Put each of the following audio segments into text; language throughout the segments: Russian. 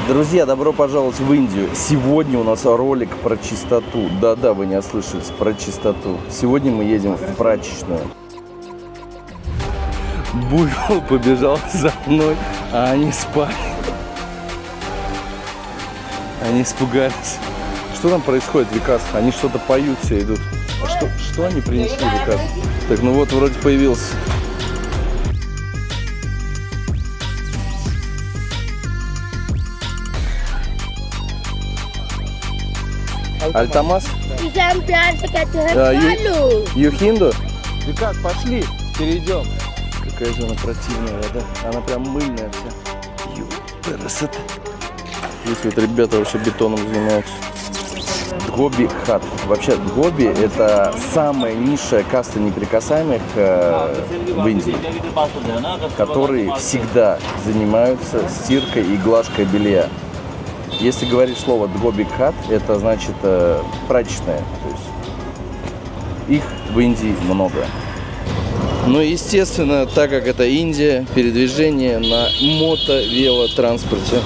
Друзья, добро пожаловать в Индию. Сегодня у нас ролик про чистоту. Да-да, вы не ослышались, про чистоту. Сегодня мы едем в прачечную. Буйвол побежал за мной, а они спали. Они испугались. Что там происходит, Викас? Они что-то поют, все идут. А что они принесли, Викас? Так, ну вот, вроде появился. Альтамас? Юхинду? Викас, пошли, перейдем. Какая же она противная вода. Она прям мыльная вся. Красота. Здесь вот ребята вообще бетоном занимаются. Дхоби хат. Вообще дхоби это самая низшая каста неприкасаемых в Индии, которые всегда занимаются стиркой и глажкой белья. Если говорить слово дхоби хат, это значит прачечная. То есть их в Индии много. Ну, естественно, так как это Индия, передвижение на мото-велотранспорте.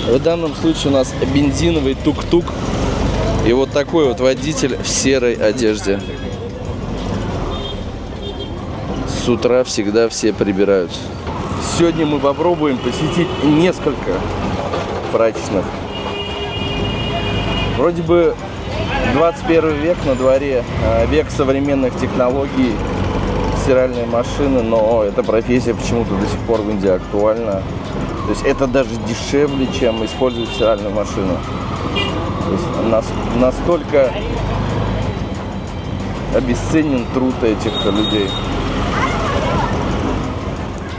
В данном случае у нас бензиновый тук-тук. И вот такой вот водитель в серой одежде. С утра всегда все прибираются. Сегодня мы попробуем посетить несколько прачечных. Вроде бы 21 век на дворе, век современных технологий, стиральные машины, но эта профессия почему-то до сих пор в Индии актуальна. То есть это даже дешевле, чем использовать стиральную машину. То есть настолько обесценен труд этих людей.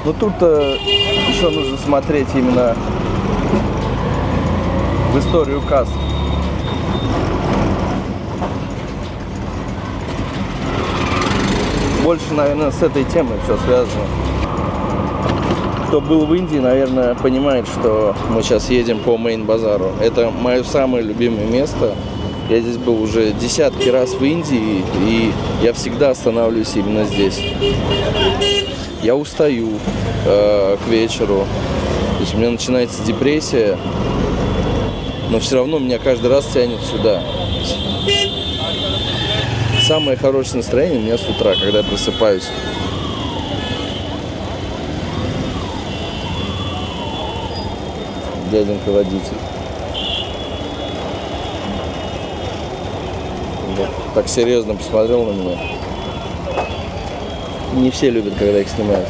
Но тут еще нужно смотреть именно в историю каст. Больше, наверное, с этой темой все связано. Кто был в Индии, наверное, понимает, что мы сейчас едем по Мейн-базару. Это мое самое любимое место. Я здесь был уже десятки раз в Индии, и я всегда останавливаюсь именно здесь. Я устаю к вечеру. То есть у меня начинается депрессия, но все равно меня каждый раз тянет сюда. Самое хорошее настроение у меня с утра, когда я просыпаюсь. Дяденька водитель. Вот, так серьезно посмотрел на меня. Не все любят, когда их снимают.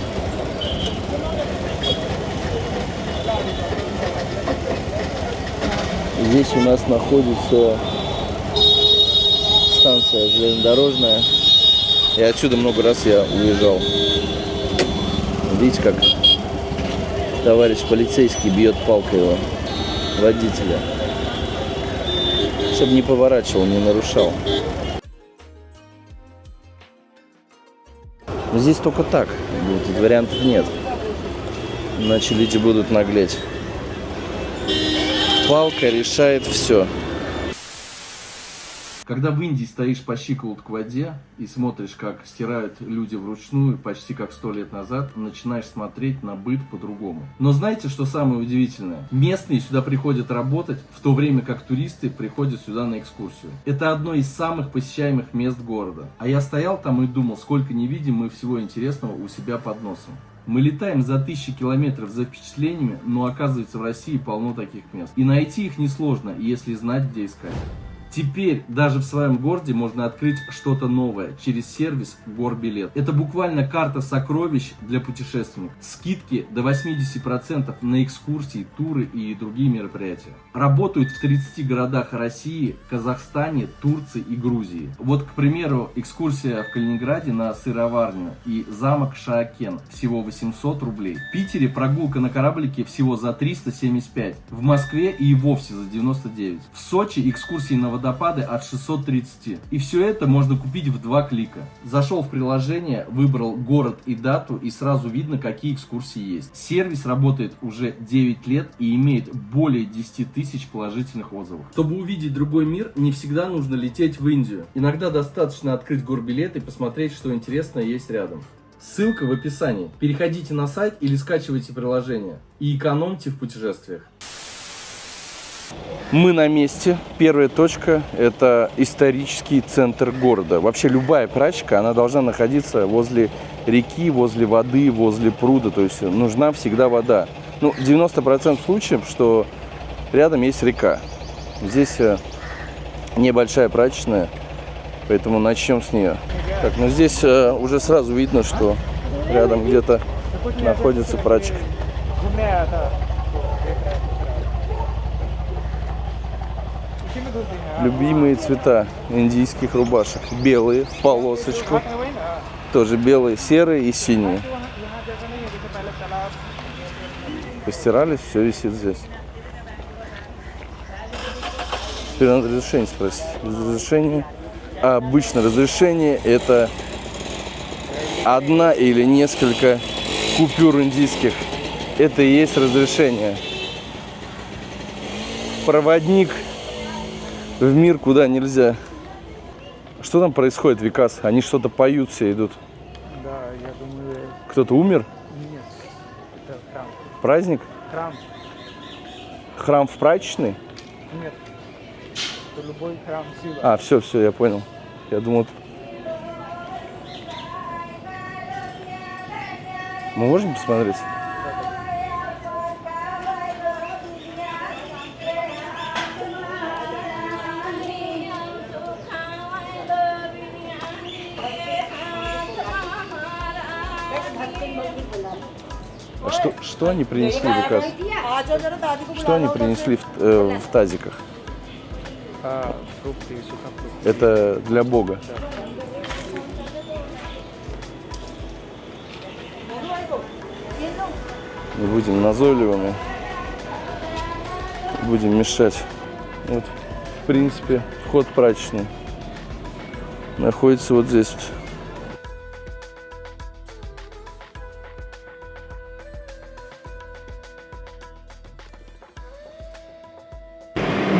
Здесь у нас находится станция железнодорожная. И отсюда много раз я уезжал. Видите, как товарищ полицейский бьет палкой его водителя, чтобы не поворачивал, не нарушал. Но здесь только так, тут вариантов нет, иначе люди будут наглеть. Палка решает все. Когда в Индии стоишь по щиколотку в воде и смотришь, как стирают люди вручную, почти как 100 лет назад, начинаешь смотреть на быт по-другому. Но знаете, что самое удивительное? Местные сюда приходят работать, в то время как туристы приходят сюда на экскурсию. Это одно из самых посещаемых мест города. А я стоял там и думал, сколько не видим мы всего интересного у себя под носом. Мы летаем за 1000 километров за впечатлениями, но оказывается в России полно таких мест. И найти их несложно, если знать, где искать. Теперь даже в своем городе можно открыть что-то новое через сервис Горбилет. Это буквально карта сокровищ для путешественников. Скидки до 80% на экскурсии, туры и другие мероприятия. Работают в 30 городах России, Казахстане, Турции и Грузии. Вот, к примеру, экскурсия в Калининграде на сыроварню и замок Шаакен всего 800 рублей. В Питере прогулка на кораблике всего за 375. В Москве и вовсе за 99. В Сочи экскурсии на водопады от 630. И все это можно купить в 2 клика. Зашел в приложение, выбрал город и дату, и сразу видно, какие экскурсии есть. Сервис работает уже 9 лет и имеет более 10 тысяч положительных отзывов. Чтобы увидеть другой мир, не всегда нужно лететь в Индию. Иногда достаточно открыть Горбилет и посмотреть, что интересное есть рядом. Ссылка в описании. Переходите на сайт или скачивайте приложение и экономьте в путешествиях. Мы на месте. Первая точка – это исторический центр города. Вообще любая прачка, она должна находиться возле реки, возле воды, возле пруда. То есть нужна всегда вода. Ну, 90% случаев, что рядом есть река. Здесь небольшая прачечная, поэтому начнем с нее. Так, ну здесь уже сразу видно, что рядом где-то находится прачка. Любимые цвета индийских рубашек. Белые в полосочку. Тоже белые, серые и синие. Постирались, все висит здесь. Теперь надо разрешение спросить. Разрешение. А обычно разрешение это одна или несколько купюр индийских. Это и есть разрешение. Проводник в мир, куда нельзя. Что там происходит, Викас? Они что-то поют, все идут. Да, я думаю... Кто-то умер? Нет, это храм. Праздник? Храм. Храм в прачечной? Нет, это любой храм силы. А, все, я понял. Я думал... Мы можем посмотреть? А что они принесли, Викас? Что они принесли в тазиках? Фрукты и сухофрукты. Это для Бога. Не будем назойливыми. Будем мешать. Вот, в принципе, вход в прачечную находится вот здесь вот.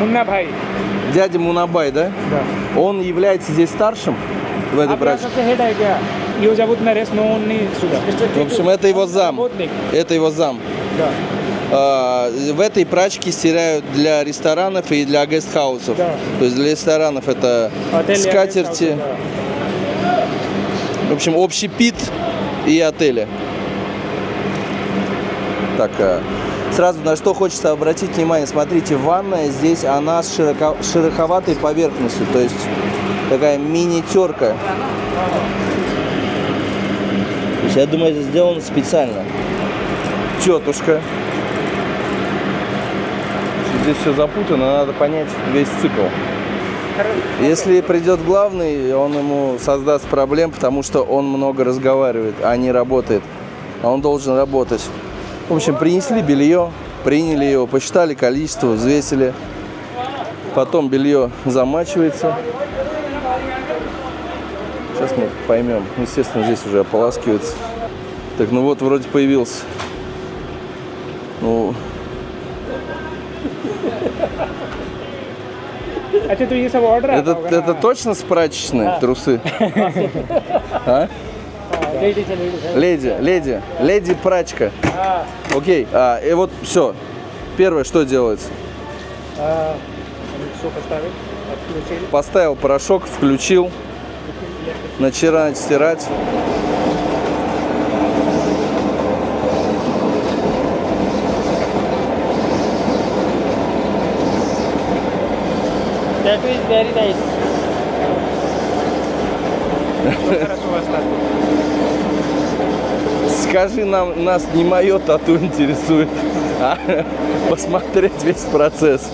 Мунна Бхай. Дядя Мунабай, да? Да. Он является здесь старшим в этой прачечной? В общем, это его зам. Это его зам. Да. В этой прачке стирают для ресторанов и для гестхаусов. Да. То есть для ресторанов это Отели, скатерти. гестхаусы, да. В общем, общепит и отели. Так, сразу на что хочется обратить внимание. Смотрите, ванная здесь, она с шероховатой поверхностью. То есть такая мини-терка. То есть, я думаю, это сделано специально. Тетушка. Здесь все запутано, надо понять весь цикл. Если придет главный, он ему создаст проблем, потому что он много разговаривает, а не работает. А он должен работать. В общем, принесли белье, приняли его, посчитали количество, взвесили. Потом белье замачивается. Сейчас мы поймем. Естественно, здесь уже ополаскивается. Так, ну вот, вроде появился. Ну... Это точно с прачечной трусы? А? Леди прачка. Окей, и вот все. Первое, что делается? Поставил порошок, включил. Начинать стирать. That is very nice. Скажи нам, нас не мое тату интересует, а посмотреть весь процесс.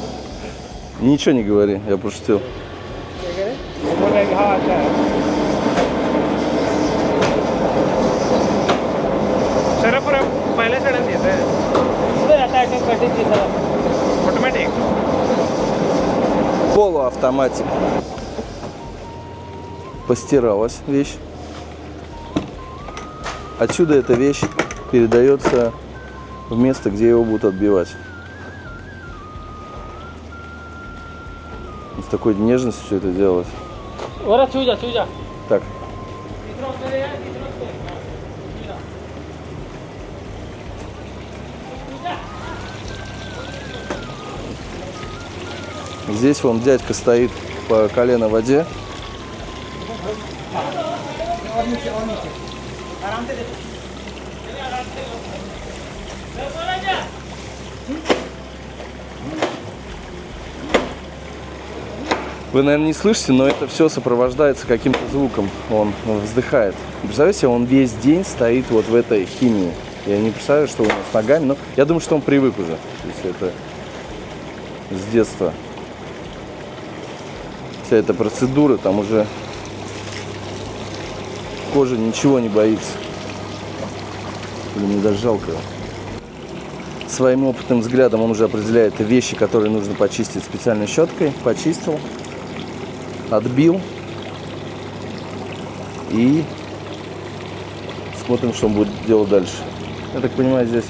Ничего не говори, я пошутил. Полуавтоматик. Постиралась вещь. Отсюда эта вещь передается в место, где его будут отбивать. С такой нежностью все это делать. Так. Здесь вон дядька стоит по колено в воде. Вы, наверное, не слышите, но это все сопровождается каким-то звуком. Он вздыхает. Представляете, он весь день стоит вот в этой химии. Я не представляю, что у него с ногами, но я думаю, что он привык уже. То есть это с детства. Вся эта процедура, там уже кожа ничего не боится. Блин, мне даже жалко его. Своим опытным взглядом он уже определяет вещи, которые нужно почистить специальной щеткой. Почистил, отбил. И смотрим, что он будет делать дальше. Я так понимаю, здесь,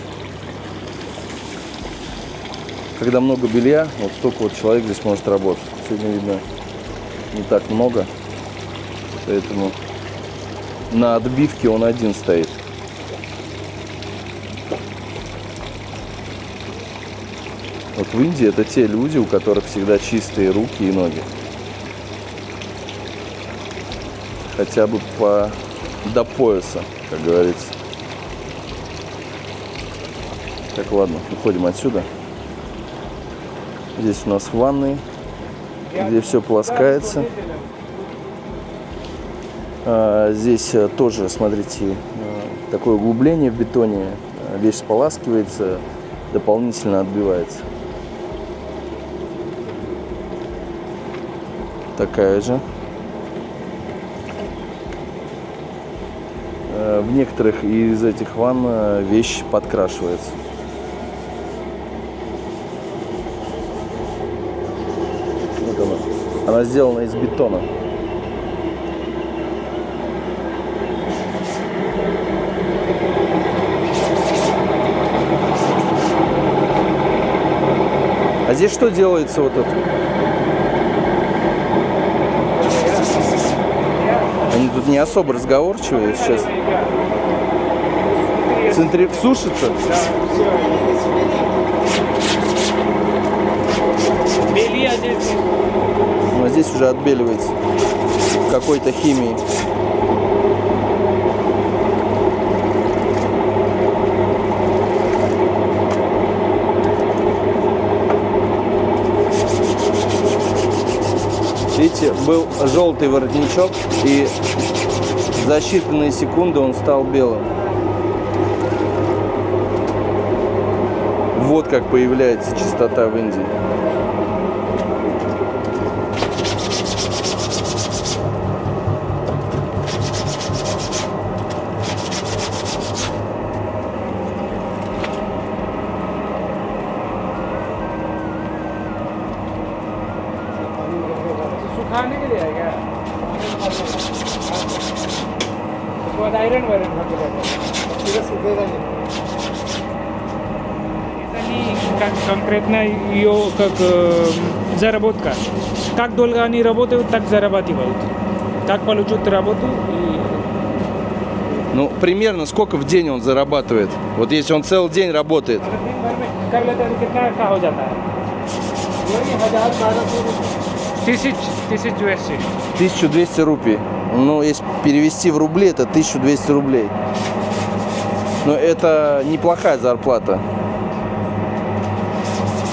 когда много белья, вот столько вот человек здесь может работать. Сегодня, видно, не так много. Поэтому на отбивке он один стоит. Вот в Индии это те люди, у которых всегда чистые руки и ноги. Хотя бы до пояса, как говорится. Так, ладно, уходим отсюда. Здесь у нас ванны, где все полоскается. Здесь тоже, смотрите, такое углубление в бетоне. Вещь споласкивается, дополнительно отбивается. Такая же. В некоторых из этих ванн вещь подкрашивается. Вот она. Она сделана из бетона. А здесь что делается вот это? Они тут не особо разговорчивые сейчас. Сушится? Но здесь уже отбеливается какой-то химией. Видите, был желтый воротничок, и за считанные секунды он стал белым. Вот как появляется чистота в Индии. सुखाने के लिए है क्या? उसके बाद आयरन वायरन भर के जाता है। इधर सूखेगा नहीं। Как конкретно ее как заработка. Как долго они работают, так зарабатывают. Как получают работу и... Ну, примерно сколько в день он зарабатывает? Вот если он целый день работает. कर लेते हैं कितना का हो जाता है? 1200 1200 рупий. Ну, если перевести в рубли, это 1200 рублей. Но это неплохая зарплата.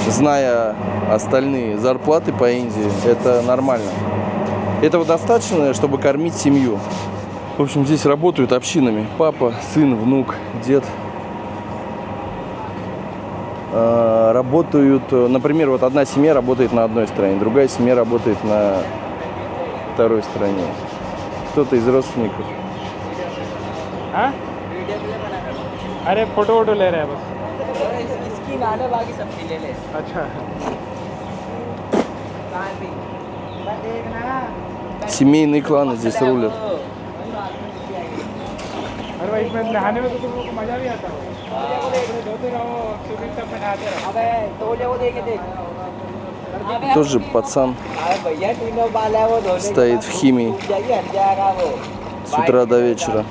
Зная остальные зарплаты по Индии, это нормально. Этого достаточно, чтобы кормить семью. В общем, здесь работают общинами. Папа, сын, внук, дед. Работают, например, вот одна семья работает на одной стороне, другая семья работает на второй стороне. Кто-то из родственников. हाँ? अरे फोटो वोटो ले रहे हैं बस। इसकी लाना बाकी सबकी ले ले। अच्छा। Семейные кланы здесь рулят. अरे भाई इसमें नहाने में तो तुम लोग को मजा भी आता है। धोते रहो, स्विमिंग टब में नहाते रहो। अबे तो ले वो देखे देख। Тоже пацан अरे भैया तीनों बाल है वो धोने стоит в химии जाइए हट जाएगा वो। с утра до вечера.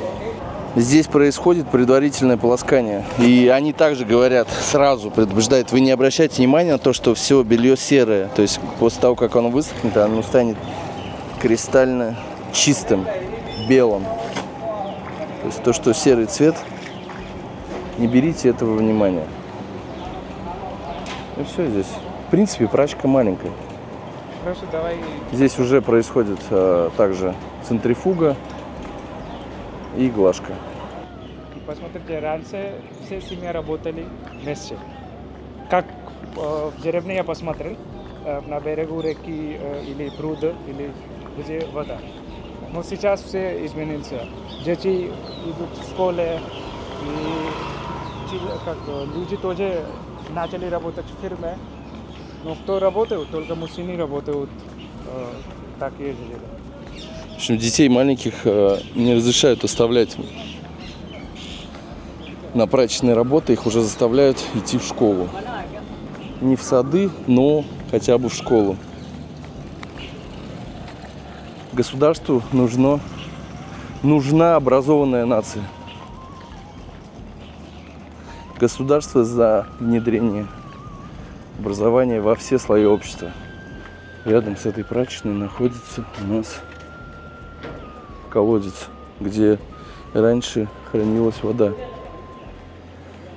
Здесь происходит предварительное полоскание. И они также говорят, сразу предупреждают, вы не обращайте внимания на то, что все белье серое. То есть после того, как оно высохнет, оно станет кристально чистым, белым. То есть то, что серый цвет, не берите этого внимания. И все здесь. В принципе, прачка маленькая. Хорошо, давай. Здесь уже происходит также центрифуга и глажка. И посмотрите, раньше все семьи работали вместе. Как в деревне я посмотрел, на берегу реки или пруда, или где вода. Но сейчас все изменился. Дети идут в школе, и как, люди тоже начали работать в фирме. Но кто работает, только мужчины работают так и жили. В общем, детей маленьких не разрешают оставлять на прачечной работе, их уже заставляют идти в школу. Не в сады, но хотя бы в школу. Государству нужна образованная нация. Государство за внедрение образования во все слои общества. Рядом с этой прачечной находится у нас колодец, где раньше хранилась вода.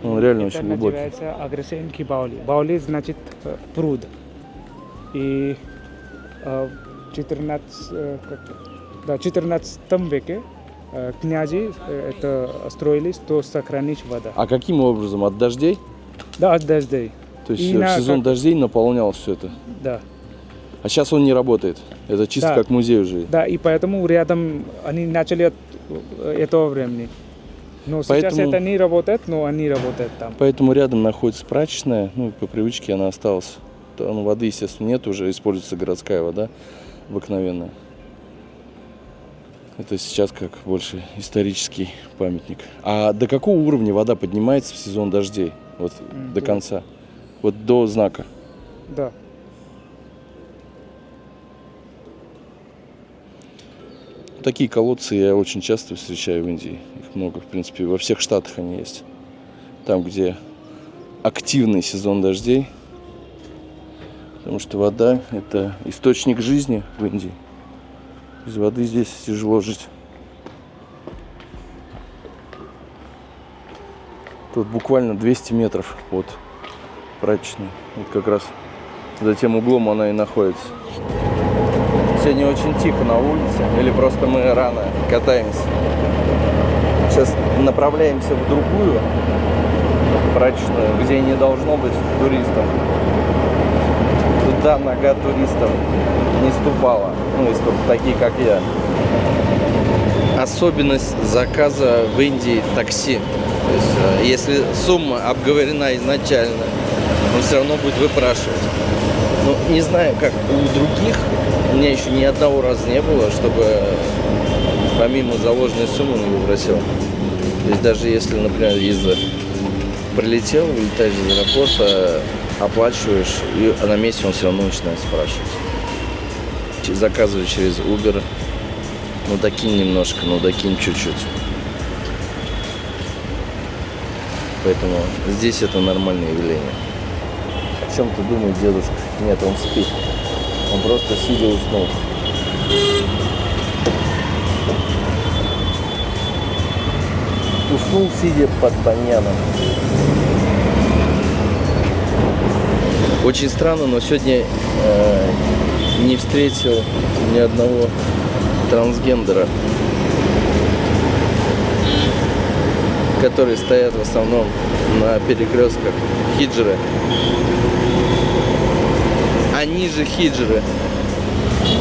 Он реально очень глубокий. Это называется Агресенки Баули. Баули значит пруд. И в 14 веке князи это строились, то сохранить вода. А каким образом? От дождей? Да, от дождей. То есть в сезон дождей наполнялось все это? Да. А сейчас он не работает? Это чисто Да. как музей уже? Да, и поэтому рядом они начали от этого времени. Но сейчас это не работает, но они работают там. Поэтому рядом находится прачечная, ну, по привычке она осталась. Там воды, естественно, нет, уже используется городская вода обыкновенная. Это сейчас как больше исторический памятник. А до какого уровня вода поднимается в сезон дождей? Вот до конца? Вот до знака? Да. Такие колодцы я очень часто встречаю в Индии. Их много, в принципе, во всех штатах они есть. Там, где активный сезон дождей. Потому что вода – это источник жизни в Индии. Без воды здесь тяжело жить. Тут буквально 200 метров от прачечной. Вот как раз за тем углом она и находится. Сегодня очень тихо на улице, или просто мы рано катаемся. Сейчас направляемся в другую прачечную, где не должно быть туристов. Туда нога туристов не ступала, ну, если только такие, как я. Особенность заказа в Индии такси. То есть, если сумма обговорена изначально, он все равно будет выпрашивать. Ну, не знаю, как у других, у меня еще ни одного раза не было, чтобы помимо заложенной суммы он его просил. То есть даже если, например, прилетел, вылетаешь из аэропорта, оплачиваешь, и на месте он все равно начинает спрашивать. Заказываю через Uber, ну докинь немножко, ну докинь чуть-чуть. Поэтому здесь это нормальное явление. О чем ты думаешь, дедушка? Нет, он спит. Он просто сидя уснул. Уснул, сидя под баньяном. Очень странно, но сегодня не встретил ни одного трансгендера, которые стоят в основном на перекрестках. Хиджры. Они же хиджры.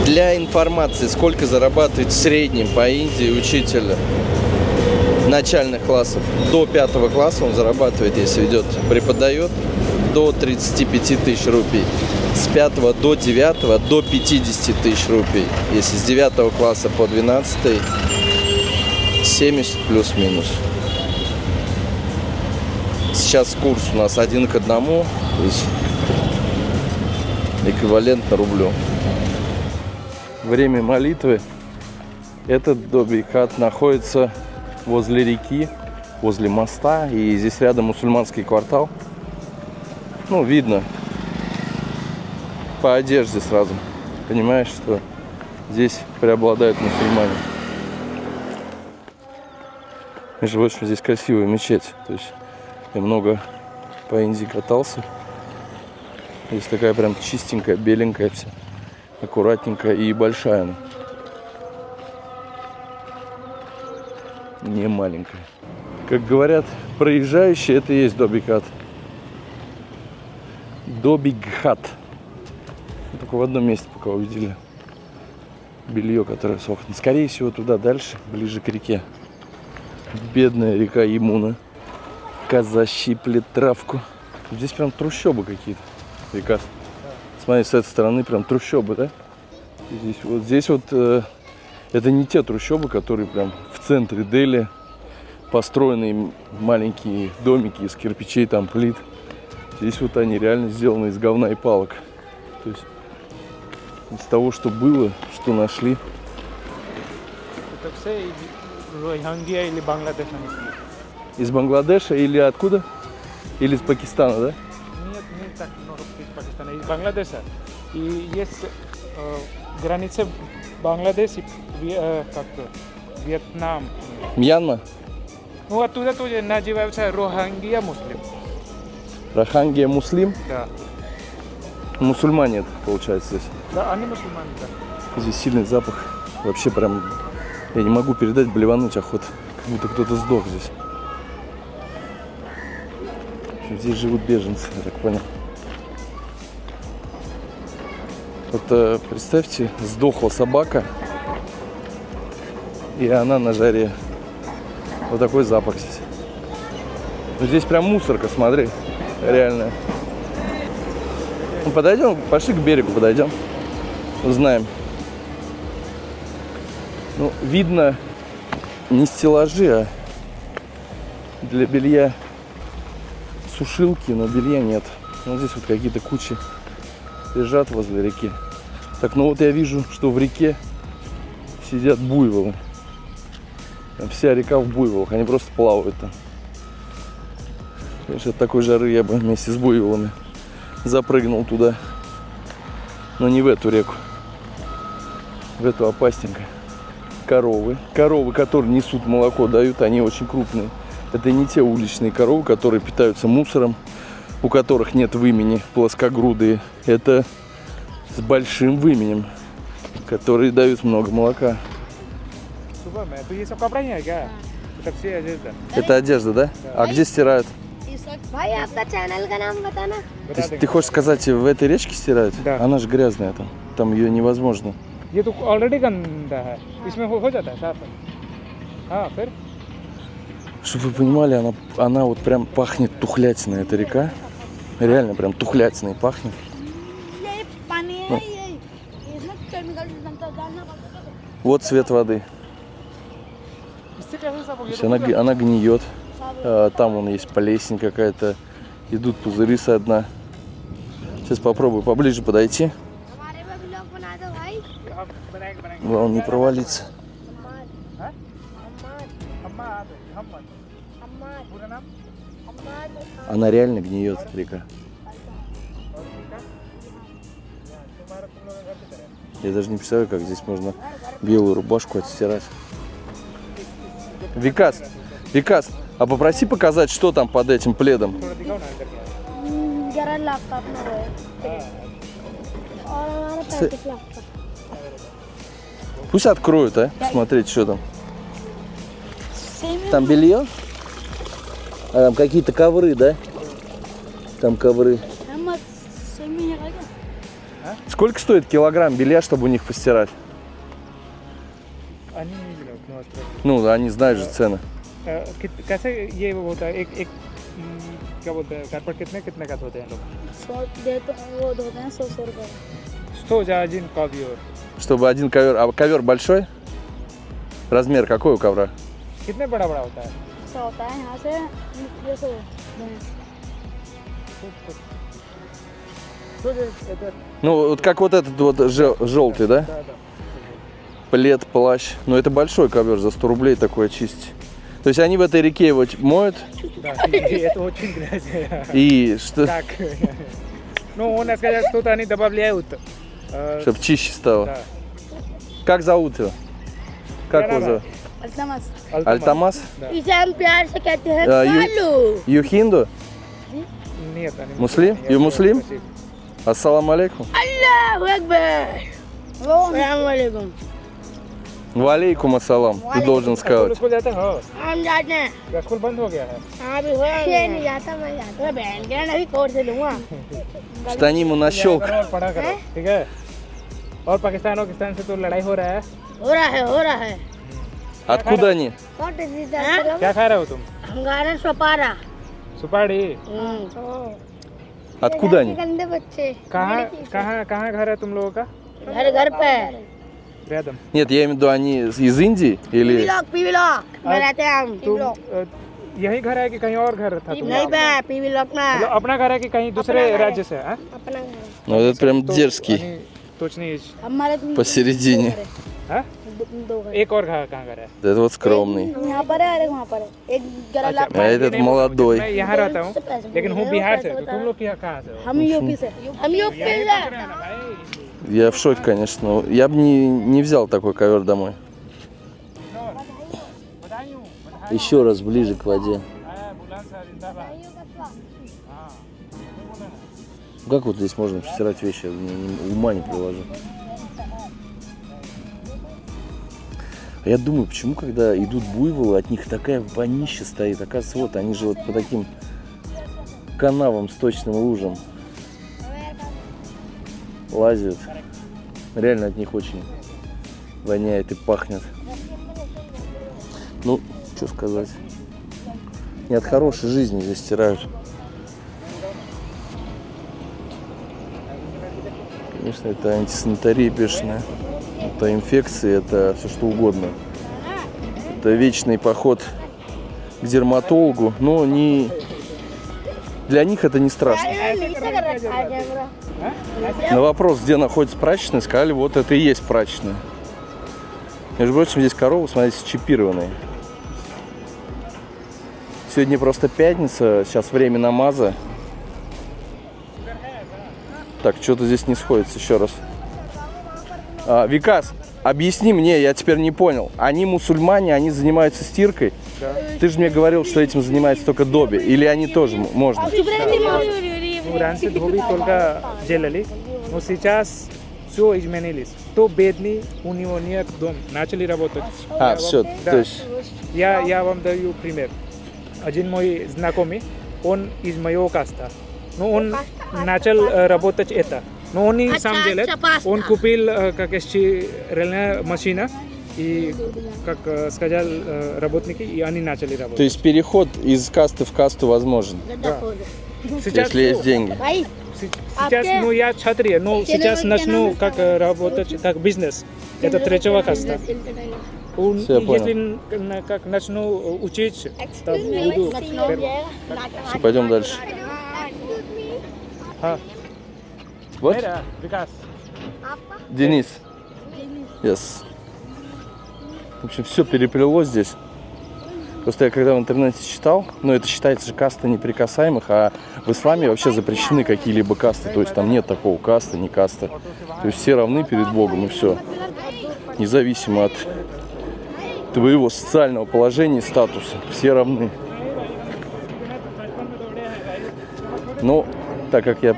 Для информации, сколько зарабатывает в среднем по Индии учитель начальных классов. До 5 класса он зарабатывает, если идет, преподает, до 35 тысяч рупий. С 5 до 9 до 50 тысяч рупий. Если с 9 класса по 12 70 плюс-минус. Сейчас курс у нас 1 к 1, то есть эквивалентно рублю. Время молитвы. Этот Добби Хат находится возле реки, возле моста. И здесь рядом мусульманский квартал. Ну, видно по одежде сразу. Понимаешь, что здесь преобладают мусульмане. Между прочим, здесь красивая мечеть. То есть я много по Индии катался. Здесь такая прям чистенькая, беленькая вся. Аккуратненькая и большая она. Не маленькая. Как говорят проезжающие, это и есть Добигхат. Добигхат. Только в одном месте пока увидели белье, которое сохнет. Скорее всего, туда дальше, ближе к реке. Бедная река Ямуна. Коза щиплет травку. Здесь прям трущобы какие-то. Река. Смотри, с этой стороны прям трущобы, да? Здесь вот это не те трущобы, которые прям в центре Дели. Построенные маленькие домики из кирпичей, там плит. Здесь вот они реально сделаны из говна и палок. То есть из того, что было, что нашли. Это все Рохингя или Бангладеш. Из Бангладеша или откуда? Или из Пакистана, да? Нет, не так много из Пакистана, из Бангладеша. И есть граница Бангладеш и Вьетнам. Мьянма? Ну оттуда тоже называется Рохингя муслим. Рохингя муслим? Да. Мусульмане это получается здесь. Да, они мусульмане, да. Здесь сильный запах. Вообще прям, я не могу передать, блевануть охота. Как будто кто-то сдох здесь. В общем, здесь живут беженцы, я так понял. Вот представьте, сдохла собака, и она на жаре. Вот такой запах здесь. Но здесь прям мусорка, смотри, реально. Ну, подойдем, пошли к берегу, подойдем, узнаем. Ну, видно не стеллажи, а для белья сушилки, но белья нет. Вот здесь вот какие-то кучи лежат возле реки. Так, ну вот я вижу, что в реке сидят буйволы. Там вся река в буйволах, они просто плавают там. Конечно, от такой жары я бы вместе с буйволами запрыгнул туда. Но не в эту реку. В эту опасненько. Коровы. Коровы, которые несут молоко, дают, они очень крупные. Это не те уличные коровы, которые питаются мусором, у которых нет вымени, плоскогрудые. Это с большим выменем, которые дают много молока. Это одежда, да? А где стирают? भाई आपका चैनल का नाम बताना। Ты хочешь сказать, в этой речке стирают? Да. Она же грязная там. Там ее невозможно. ये तो ऑलरेडी गंदा है, इसमें हो जाता है साफ। हाँ फिर Чтобы вы понимали, она вот прям пахнет тухлятиной, эта река. Реально прям тухлятиной пахнет. ये पानी है ये इसमें केमिकल बनता डालना पड़ता है। Вот цвет воды. इससे कैसे साफ हो То есть गया? она гниет. Там вон есть плесень какая-то. Идут пузыри со дна. Сейчас попробую поближе подойти. हमारे में ब्लॉग बना दो भाई। Главное не провалиться. Она реально гниет, река. Я даже не представляю, как здесь можно белую рубашку отстирать. Викас, а попроси показать, что там под этим пледом. ग्यारह लाख का अपना वो है और हमारा 35 लाख का। Пусть откроют, а? Смотреть, что там. सेम Там белье? А там какие-то ковры, да? Там ковры. हम सेम ही है क्या? Сколько стоит килограмм белья, чтобы у них постирать? они नहीं मिला उतना अस्तर। Ну, они знают же цены. कैसे ये होता है एक क्या बोलते हैं कारपेट कितने का होते हैं लोग 100 दे तो वो होते हैं 100 रुपए। 100 за один ковер। Чтобы один ковер. А ковер большой? Размер какой у ковра? कितने बड़ा बड़ा होता है? 100 होता है यहाँ से ये 100 Ну, вот как вот этот вот желтый, да? Плед, плащ. Ну, это большой ковер, за 100 рублей такой очистить. То есть они в этой реке его моют? Да, это очень грязно. И что? Так. Ну, он сказал, что-то они добавляют. Чтобы чище стало. Да. Как зовут его? Как его зовут? अल्तमस Альтамас? Да. इसे हम प्यार से कहते हैं А, ю- Kalu You Hindu? Нет, они Муслим? You Muslim? Спасибо. Ассаламу алейкум. अल्लाहु अकबर अस्सलाम वालेकुम Валейкум ассалам. Ты должен сказать. स्कूल जाते हो हम जाते हैं या स्कूल बंद हो गया है हाँ भी हो नहीं जाता मैं जाता मैं बहन के नहीं कोर्स से लूँगा Штани ему нащелк. और पढ़ा करो ठीक है और पाकिस्तान और पाकिस्तान से तो लड़ाई हो रहा है हो रहा है Откуда они? क्या खा रहे हो तुम हम गा रहे हैं सोपारा सुपारी Откуда они? गंदे बच्चे कहाँ घर है तुम लोगों का घर पे रैदम Нет, я имею в виду, они из Индии или... पीवी लॉक में रहते हैं हम तुम यही घर है कि कहीं और घर था तुम नहीं पे पीवी लॉक में मतलब अपना घर है कि कहीं दूसरे राज्य से हाँ? अपना घर Ну, это прям дерзкий. यानी точно हमारे Посередине. हाँ? दो घर एक और कहाँ घर है Это вот скромный. यहाँ पर है और एक वहाँ पर है एक गरला А этот молодой. मैं यहाँ रहता हूँ लेकिन हूँ बिहार से तो तुम लोग कहाँ से हो हम यूपी से Я в шоке, конечно. Я бы не взял такой ковер домой. Еще раз ближе к воде. Как вот здесь можно постирать вещи? Я ума не приложу. А я думаю, почему, когда идут буйволы, от них такая вонища стоит. Оказывается, вот они же вот по таким канавам, сточным лужам лазят. Реально от них очень воняет и пахнет. Ну, что сказать. Не от хорошей жизни здесь стирают. Конечно, это антисанитария бешеная. Это инфекции, это все что угодно. Это вечный поход к дерматологу, но не... Для них это не страшно. На вопрос, где находится прачечная, сказали, вот это и есть прачечная. Между прочим, здесь коровы, смотрите, чипированные. Сегодня просто пятница, сейчас время намаза. Так, что-то здесь не сходится, еще раз. Викас, объясни мне, я теперь не понял. Они мусульмане, они занимаются стиркой? Да. Ты же мне говорил, что этим занимается только Доби. Или они тоже можно? Ну, раньше धोबी только делали, но сейчас все изменились. То бедные, у него нет дома, начали работать. А, все, Да. то есть... Я вам даю пример. Один мой знакомый, он из моего каста. Но он начал работать это. Но он не сам делает. Он купил как стиральная машина и, как сказал работники, и они начали работать. То есть переход из касты в касту возможен, Сейчас, если есть деньги. сейчас, ну я чатри, но сейчас начну как работать, как бизнес. Это третьего каста. Всё, я понял. Если как начну учить, то буду первым. Все, пойдем дальше. हाँ Вот, मेरा विकास Денис. Yes. В общем, все переплелось здесь. Просто я когда в интернете читал, ну это считается же каста неприкасаемых, а в исламе вообще запрещены какие-либо касты. То есть там нет такого каста, не каста. То есть все равны перед Богом и все. Независимо от твоего социального положения и статуса. Все равны. Но так как я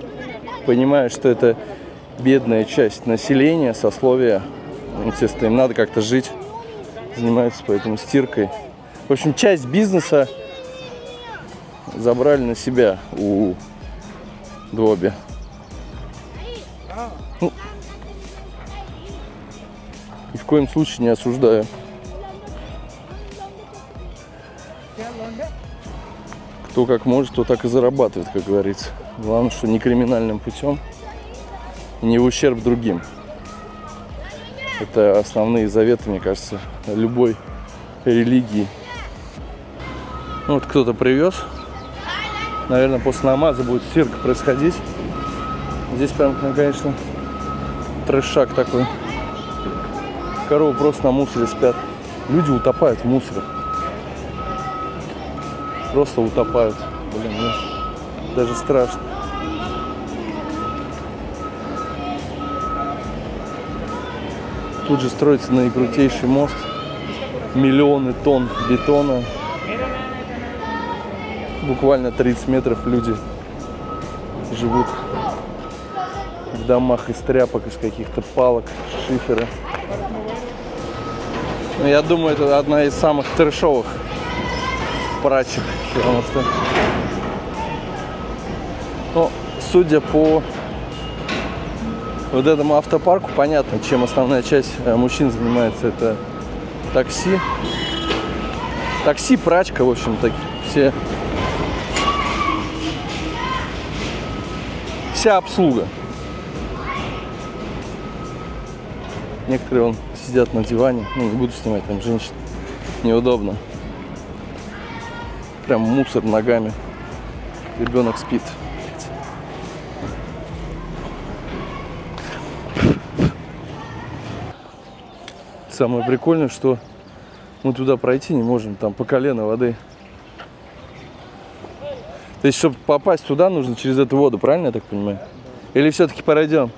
понимаю, что это бедная часть населения, сословия, естественно, им надо как-то жить, занимаются поэтому стиркой. В общем, часть бизнеса забрали на себя у Доби. Ну, ни в коем случае не осуждаю. Кто как может, то так и зарабатывает, как говорится. Главное, что не криминальным путем и не в ущерб другим. Это основные заветы, мне кажется, любой религии. Ну, вот кто-то привез. Наверное, после намаза будет стирка происходить. Здесь прям, конечно, трешак такой. Коровы просто на мусоре спят. Люди утопают в мусоре. просто утопают. Блин, ну, даже страшно. Тут же строится наикрутейший мост. Миллионы тонн бетона. Буквально 30 метров люди живут в домах из тряпок, из каких-то палок, шифера. Но я думаю, это одна из самых трэшовых прачек, потому что, ну, судя по вот этому автопарку, понятно, чем основная часть мужчин занимается. Это такси. Такси, прачка, в общем, так, вся обслуга. Некоторые вон сидят на диване. Ну, не буду снимать, там женщин. Неудобно. Прям мусор ногами. Ребенок спит. Самое прикольное, что мы туда пройти не можем. Там по колено воды. То есть, чтобы попасть туда, нужно через эту воду, правильно я так понимаю? Или все-таки пройдем?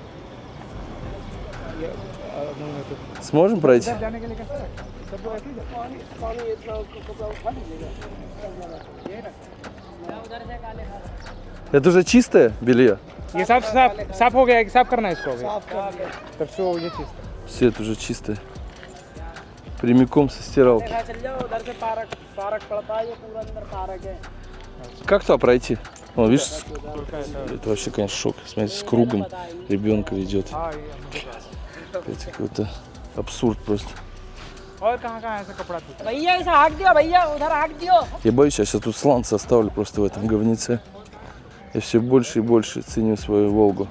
Сможем пройти? Это уже чистое белье? ये साफ हो गया है, साफ करना है इसको अभी। तब से वो ये चीज़। Все это уже чистое. Прямиком со стиралки. Как туда пройти? Вон, видишь, это вообще, конечно, шок. Смотрите, с кругом ребенка ведет. Это какой-то абсурд просто. भैया इसे हाँक दियो भैया उधर हाँक दियो Я боюсь, я сейчас тут сланцы оставлю просто в этом говнеце. Я все больше и больше ценю свою Волгу.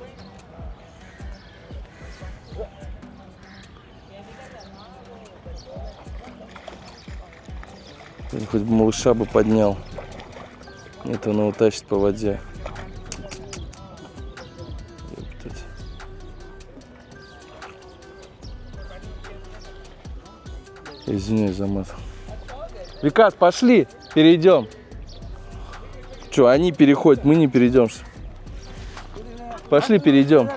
Хоть бы малыша бы поднял. Нет, он его тащит по воде. Ёптать. Извиняюсь за мат. Викас, пошли, перейдем. Че, они переходят, мы не перейдем. Что? Пошли, перейдем.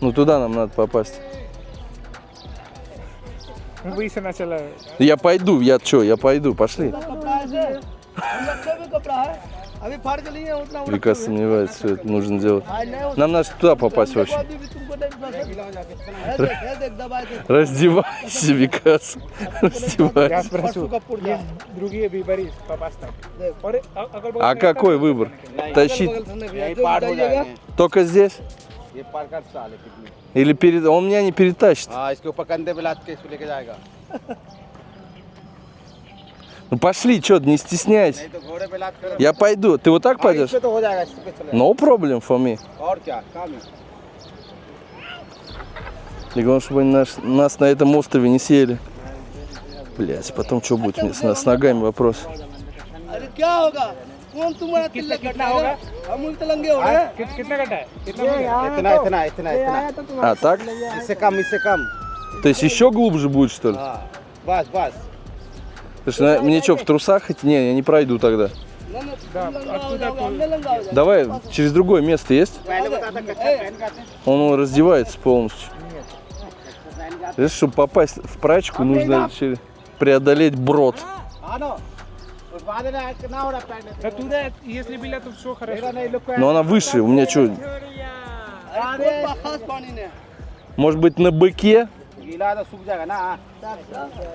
Ну, туда нам надо попасть. Я пойду, я пойду, пошли. Викас сомневается, что это нужно делать. Нам надо туда попасть вообще. Раздевайся, Викас. Раздевайся. А какой выбор? Тащить только здесь? Или он меня не перетащит? Ну пошли, что, не стесняйся. Я пойду. Ты вот так пойдешь? No problem for me. И главное, чтобы они нас на этом острове не съели. Блять, потом что будет с ногами вопрос. А так? То есть еще глубже будет, что ли? Слушай, мне что, в трусах идти? Не, я не пройду тогда. Давай, через другое место есть? Он раздевается полностью. Видишь, чтобы попасть в прачку, нужно преодолеть брод. Но она выше, у меня что? Может быть, на быке?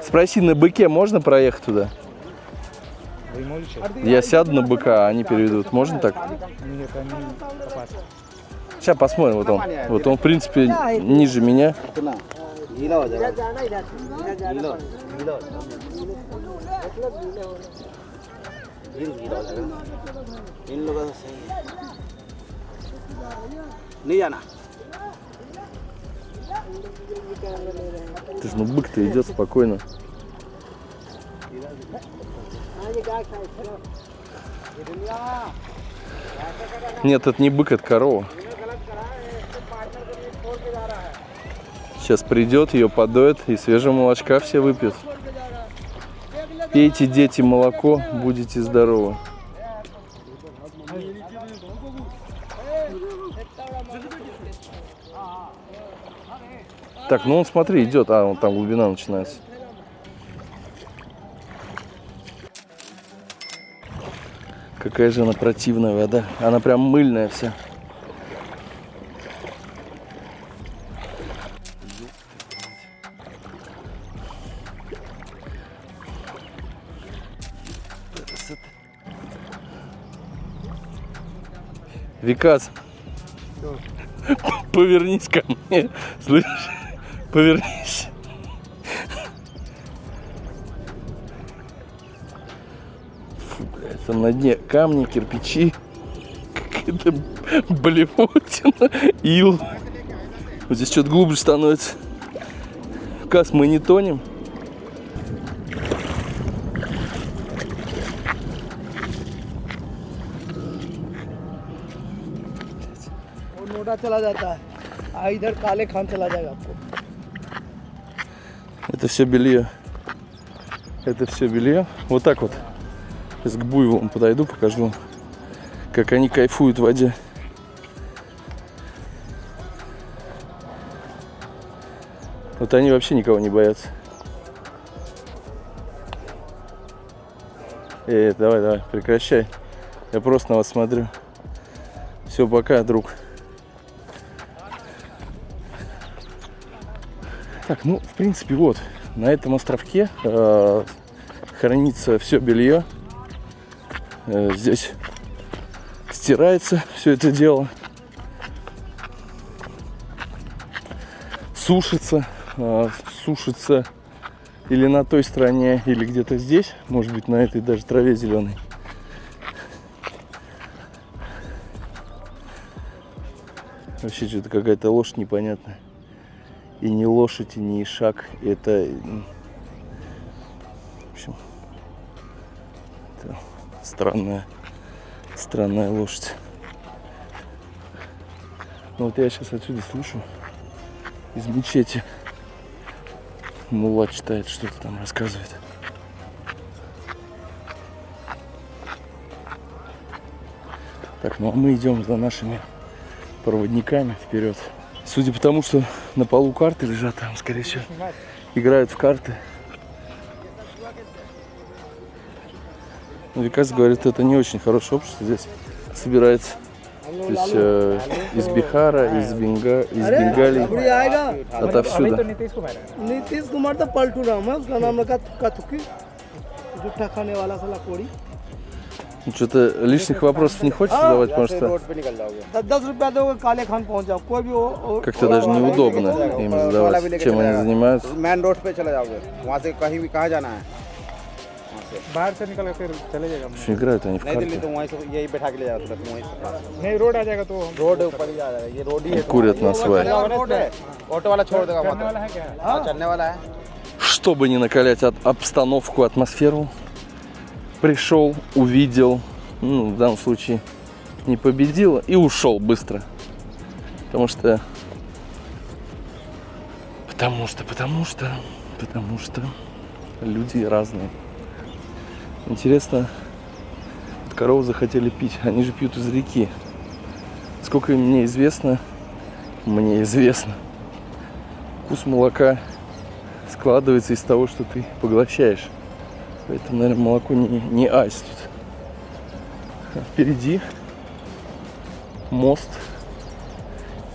Спроси, на быке можно проехать туда? Я сяду на быка, а они переведут. Можно так? Сейчас посмотрим. Вот он, в принципе, ниже меня. Ты ж, ну бык-то идет спокойно. Нет, это не бык, это корова. Сейчас придет, ее подоет и свежего молочка все выпьют. Пейте, дети, молоко, будете здоровы. Так, ну он, смотри, идет. А, вон там глубина начинается. Какая же она противная вода. Она прям мыльная вся. Викас, повернись ко мне, слышишь? Повернись. Фу, блядь, там на дне камни, кирпичи, какая-то блевотина, ил. Вот здесь что-то глубже становится. Викас, мы не тонем. मोटा चला जाता है इधर काले खान चला जाएगा आपको Это все белье. Это все белье. Вот так вот. Сейчас к буйволам подойду, покажу, как они кайфуют в воде. Вот они вообще никого не боятся. Давай, прекращай. Я просто на вас смотрю. Все, пока, друг. Так, ну, в принципе, вот, на этом островке хранится все белье. Здесь стирается все это дело. Сушится. Сушится или на той стороне, или где-то здесь. Может быть, на этой даже траве зеленой. Вообще что-то какая-то ложь непонятная. И не лошадь, и не ишак. Это, в общем, это странная лошадь. Ну вот я сейчас отсюда слышу, из мечети мулла читает, что-то там рассказывает. Так, ну а мы идем за нашими проводниками вперед. Судя по тому, что на полу карты лежат, там, скорее всего, играют в карты. Викас говорит, это не очень хорошее общество здесь собирается. То есть из Бихара, из Бенгалии, отовсюду. नीतीश कुमार तो पलटू नाम है उसका नाम रखा तुक्का तुक्की जूठा खाने वाला साला कोड़ी Что-то лишних вопросов не хочется задавать, потому что 10 रुपया दोगे काले खान पहुंच जाओ कोई भी как-то даже неудобно им задавать, чем они занимаются. मेन रोड पे चले जाओगे वहाँ से कहीं भी कहाँ जाना है बाहर से निकल के फिर चले जाएगा Что играют они в नई दिल्ली карты? तो वहीं से यही बैठा के ले जाओ तुरंत वहीं से नहीं रोड आ जाएगा तो रोड ऊपर ही आ जाएगा ये रोड ही है Курят на свай. रोड है ऑटो वाला छोड़ देगा वहाँ चलने वाला है क्या तक। हाँ चलने वाला है Чтобы не накалять обстановку, атмосферу, пришел, увидел, ну, в данном случае не победил и ушел быстро. Потому что люди разные. Интересно, вот коровы захотели пить, они же пьют из реки. Сколько мне известно, вкус молока складывается из того, что ты поглощаешь. Поэтому, наверное, молоко не айс тут. А впереди мост.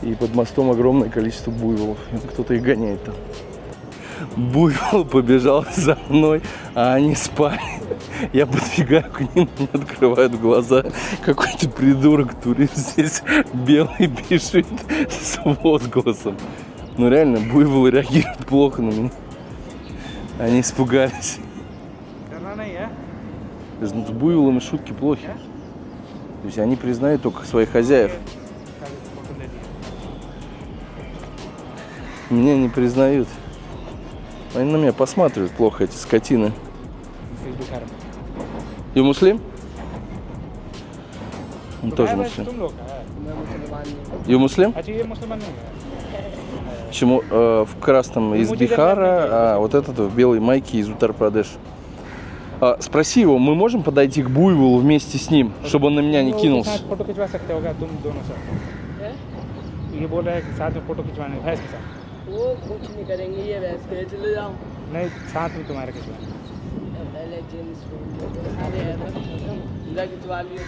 И под мостом огромное количество буйволов. И кто-то их гоняет там. Буйвол побежал за мной, а они спали. Я подбегаю к ним, они открывают глаза. Какой-то придурок турист здесь белый бежит с возгласом. Ну реально, буйволы реагируют плохо на меня. Они испугались. करना नहीं है С буйволами шутки плохи. То есть они признают только своих хозяев. Меня не признают. Они на меня посматривают плохо, эти скотины. You муслим? Он тоже муслим. तुम लोग You муслим? अच्छा ये मुसलमान नहीं है Почему в красном из Бихара, а вот этот в белой майке из Утар-Прадеш. Спроси его, мы можем подойти к буйволу вместе с ним, чтобы он на меня не кинулся? फोटो खिंचवा सकते हो क्या तुम दोनों साथ? ये बोल रहा है कि साथ में फोटो खिंचवाने भैंस के साथ। वो कुछ नहीं करेंगे, ये भैंस के चले जाओ। नहीं, साथ में तुम्हारे खिंचवाने। पहले जींस अरे यार खिंचवा लियो।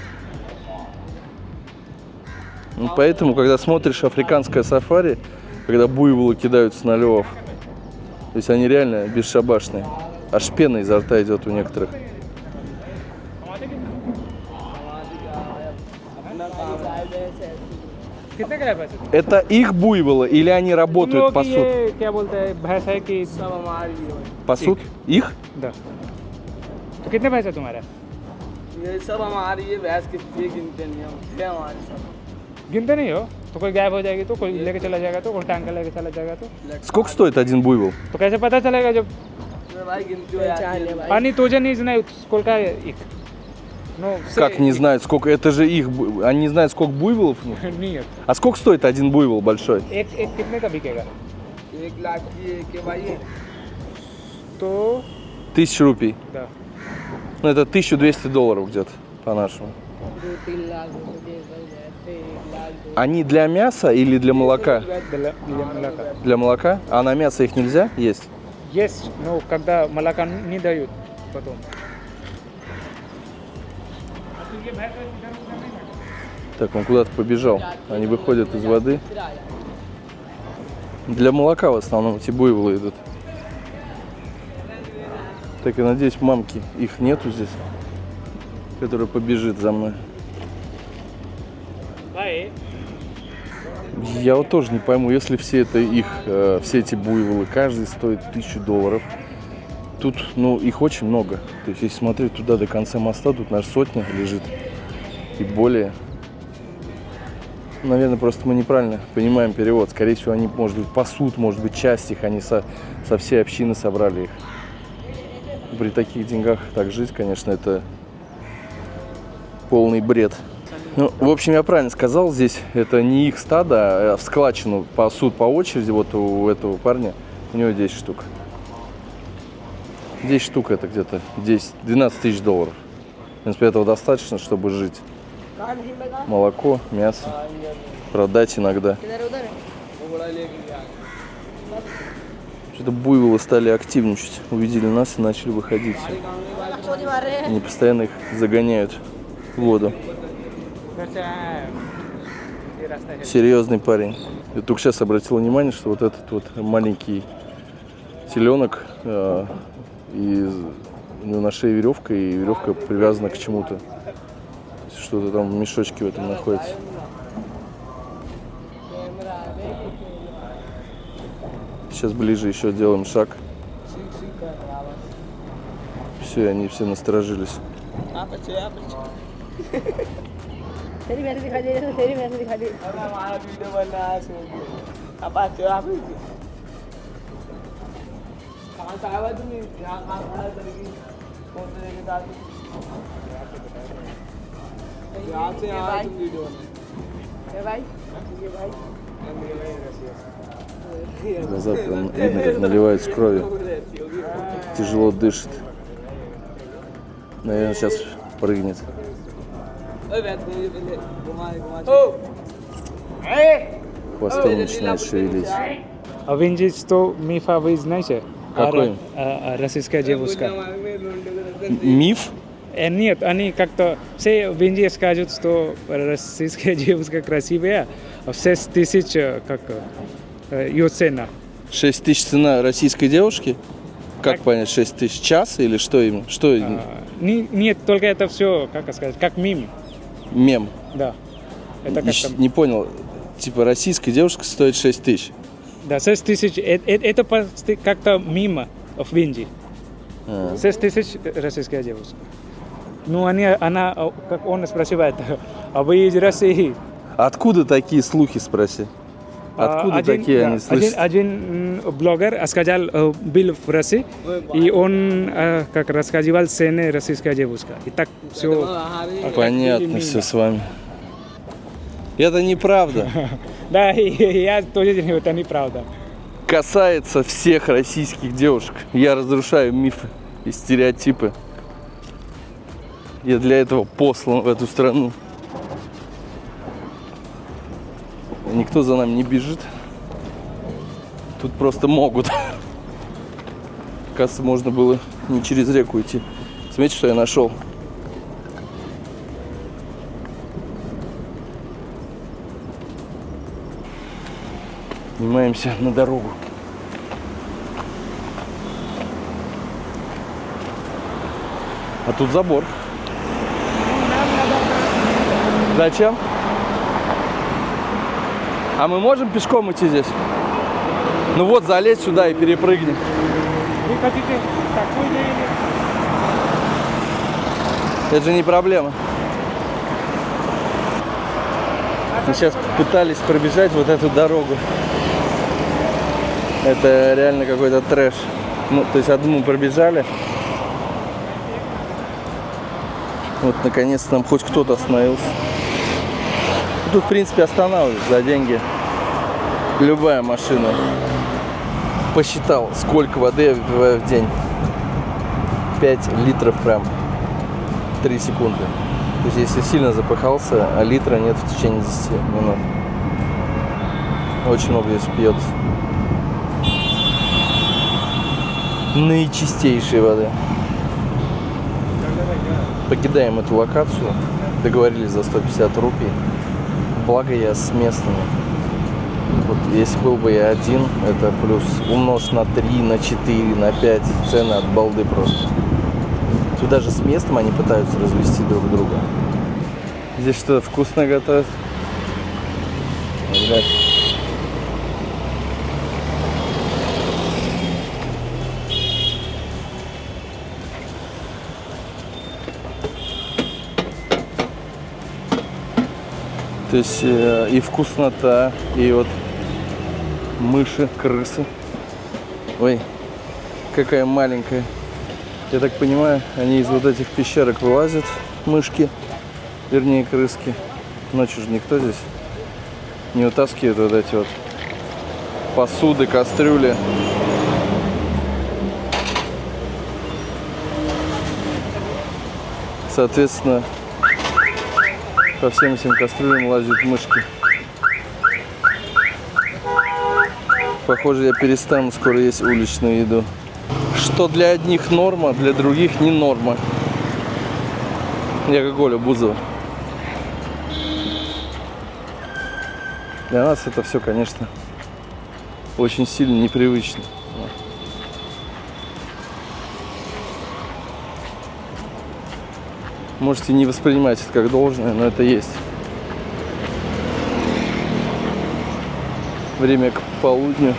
Ну, поэтому, когда смотришь африканское сафари, когда буйволы кидаются на львов, то есть они реально бесшабашные. Аж пена изо рта идет у некоторых. कितने का है पैसे? Это их буйволы или они работают, пасут? ये क्या बोलते हैं भैंस है कि सब हमारी है। Пасут? Их? दा। तो कितने भैंस है तुम्हारा? ये सब हमारी है, भैंस कितनी गिनते नहीं हम, ये हमारी सब। गिनते नहीं हो तो कोई गायब हो जाएगी तो कोई लेके चला जाएगा तो कोई टांग के लेके चला जाएगा तो Сколько стоит один буйвол? तो कैसे पता चलेगा जब भाई गिनती हो जाती है भाई। они тоже не знают сколько их. Ну, Как не знают, сколько? Это же их... Они не знают, сколько буйволов? Нет. А сколько стоит один буйвол большой? एक कितने का बिकेगा? 1 लाख की है कि भाई तो 1000 рупий. да. Ну, это $1200 где-то, по-нашему. 2-3 लाख रुपए ऐसे 1 लाख। Они для мяса или для молока? для молока. Для молока? А на мясо их нельзя есть? Есть, но когда молока не дают потом. Так, он куда-то побежал. Они выходят из воды. Для молока в основном эти буйволы идут. Так, я надеюсь, мамки их нету здесь, которая побежит за мной. Я вот тоже не пойму, если все это их, все эти буйволы, каждый стоит $1000. Тут, ну, их очень много. То есть, если смотреть туда до конца моста, тут, наверное, сотня лежит и более. Наверное, просто мы неправильно понимаем перевод. Скорее всего, они, может быть, пасут, может быть, часть их, они со всей общины собрали их. При таких деньгах так жить, конечно, это полный бред. Ну, в общем, я правильно сказал, здесь это не их стадо, а в складчину пасут по очереди. Вот у этого парня, у него 10 штук. 10 штук это где-то 12 тысяч долларов. В принципе, этого достаточно, чтобы жить. Молоко, мясо, продать иногда. Что-то буйволы стали активничать, увидели нас и начали выходить. Они постоянно их загоняют в воду. Серьезный парень. Я только сейчас обратил внимание, что вот этот вот маленький теленок, и у него на шее веревка, и веревка привязана к чему-то. Что-то там в мешочке в этом находится. Сейчас ближе еще делаем шаг. Все, они все насторожились. तेरी भैंस दिखा दे, तेरी भैंस दिखा दे। हमारा वीडियो बन रहा है आप आते हो आप कहाँ से आया तुम यहाँ कहाँ खड़ा करेगी कौन से जगह साथ यहाँ से यहाँ तुम वीडियो बना भाई ये भाई Глаза прям видно, как наливаются кровью. Тяжело дышит. Наверное, сейчас прыгнет. Хвостом начинает шевелить. А винджис то мифа вы знаете? Какой? Российская девушка. Миф? Нет, они как-то все винджи скажут, что российская девушка красивая, а 6 тысяч как ее цена. 6 тысяч цена российской девушки? Как понять 6 тысяч? Час или что именно? Что? Нет, только это все, как сказать, как мим. Мем. Да. Это как там. Не понял. Типа российская девушка стоит 6 тысяч. Да, 6 тысяч. Это как-то мимо в Индии. 6 тысяч российская девушка. Ну, она, как он спрашивает, а вы из России? Откуда такие слухи, спроси? Откуда такие они слышат? Один блогер сказал, был в России, и он как рассказывал цены российская девушка. И так все. Понятно все с вами. Это неправда. Да, я тоже думаю, это неправда. Касается всех российских девушек. Я разрушаю мифы и стереотипы. Я для этого послан в эту страну. Никто за нами не бежит. Тут просто могут. Кажется, можно было не через реку идти. Смотрите, что я нашел. Поднимаемся на дорогу. А тут забор. Зачем? А мы можем пешком идти здесь? Ну вот, залезь сюда и перепрыгни. Вы хотите такой или... Это же не проблема. Мы сейчас пытались пробежать вот эту дорогу. Это реально какой-то трэш. Ну, то есть одну мы пробежали. Вот, наконец-то нам хоть кто-то остановился. Тут, в принципе, останавливают за деньги. Любая машина. Посчитал, сколько воды я выпиваю в день. 5 литров прям 3 секунды. То есть, если сильно запыхался, а литра нет в течение 10 минут. Очень много здесь пьется. Наичистейшей воды. Покидаем эту локацию. Договорились за 150 рупий. Благо я с местными. Вот если был бы я один, это плюс умножь на 3, на 4, на 5. Цены от балды просто. Тут даже с местом они пытаются развести друг друга. Здесь что-то вкусно готовят. Блядь. То есть и вкуснота, и вот мыши, крысы. Ой, какая маленькая. Я так понимаю, они из вот этих пещерок вылазят, мышки, вернее крыски. Ночью же никто здесь не утаскивает вот эти вот посуды, кастрюли. Соответственно, по всем этим кастрюлям лазят мышки. Похоже, я перестану скоро есть уличную еду. Что для одних норма, для других не норма. Я как Оля Бузова. Для нас это все, конечно, очень сильно непривычно. Можете не воспринимать это как должное, но это есть. Время к полудню.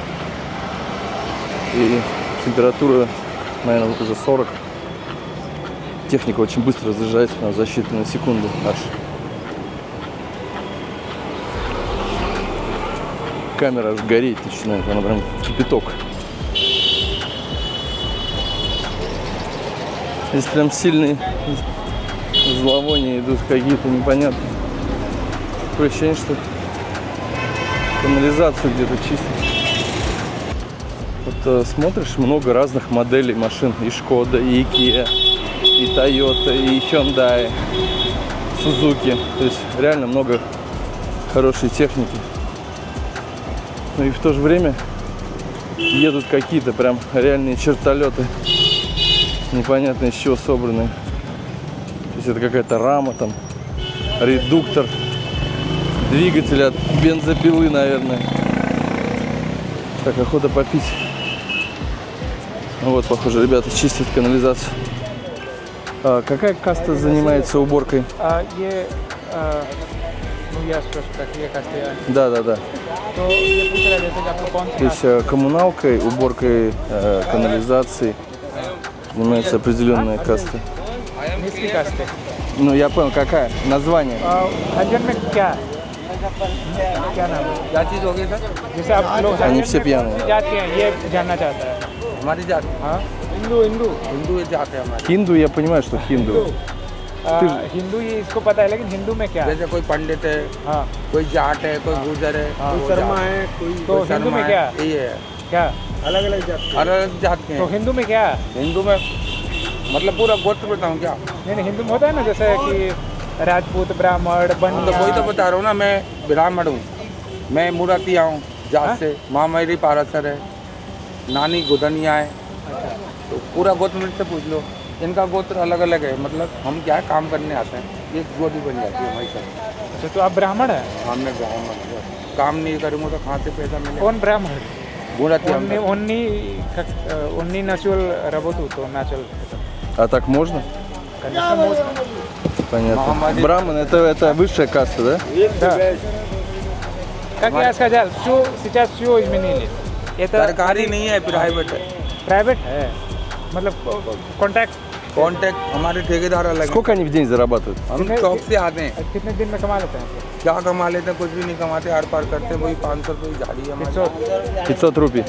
И температура, наверное, уже 40. Техника очень быстро разряжается, за считанные секунды аж. Камера аж гореть начинает, она прям кипяток. Здесь прям сильные зловония идут какие-то непонятные. Такое ощущение, что канализацию где-то чистят. Вот смотришь, много разных моделей машин. И Шкода, и Kia, и Toyota, и Hyundai, Suzuki. То есть реально много хорошей техники. Ну и в то же время едут какие-то прям реальные чертолеты. Непонятно из чего собранные. То есть это какая-то рама там, редуктор, двигатель от бензопилы, наверное. Так, охота попить. Вот, похоже, ребята чистят канализацию. А какая каста занимается уборкой? Ну, я спрашиваю, какие касты? Да. То ये पूछ रहे थे कि आपको कौन सी То есть коммуналкой, уборкой канализации занимается определенная каста. किसकी कास्ट है? Ну, я понял, какая? Название? हरिजन में क्या नाम है? क्या चीज़ होगी सर? जैसे आप लोग Они все пьяные. जात के हैं, ये जानना चाहता है। हमारी जात हाँ, हिंदू ये जात है हमारी। Хинду, я понимаю, что хинду. हिंदू ही इसको पता है, लेकिन हिंदू में क्या है? जैसे कोई पंडित है, हाँ, कोई जाट है, कोई गुर्जर है, कोई शर्मा है, तो हिंदू में क्या है? यही है, क्या अलग अलग जात के तो हैं। हिंदू में क्या है? हिंदू में मतलब पूरा गोत्र बताऊँ क्या? नहीं हिंदू में होता है ना जैसे कि राजपूत ब्राह्मण तो वही तो बनिया बता रहा हूँ ना, मैं ब्राह्मण हूँ, मैं मुरातिया हूँ जात से, माँ मेरी पारासर है, नानी गुदनिया है, तो पूरा गोत्र मेरे से पूछ लो। इनका गोत्र अलग अलग है, मतलब हम क्या है काम करने आते हैं, ये गोदी बन जाती है हमारी सब। अच्छा तो आप ब्राह्मण है हमने ब्राह्मण काम नहीं करूँगा तो कहाँ से पैसा मिलेगा? कौन ब्राह्मण मुरातिया उन्नी начал работу то начал А так можно? конечно можно Понятно. Махамади. Браман это высшая каста, да? да как я сказал все сейчас все изменились это सरकारी नहीं है, प्राइवेट है। प्राइवेट है मतलब कॉन्ट्रैक्ट कॉन्ट्रैक्ट हमारे ठेकेदार अलग है। Сколько они в день зарабатывают? हम चौक से आते हैं, कितने दिन में कमा लेते हैं क्या कमा लेते हैं, कुछ भी नहीं कमाते, आर पार करते हैं, वही 500 रुपये की झाड़ी है हमारी। 500 рупий.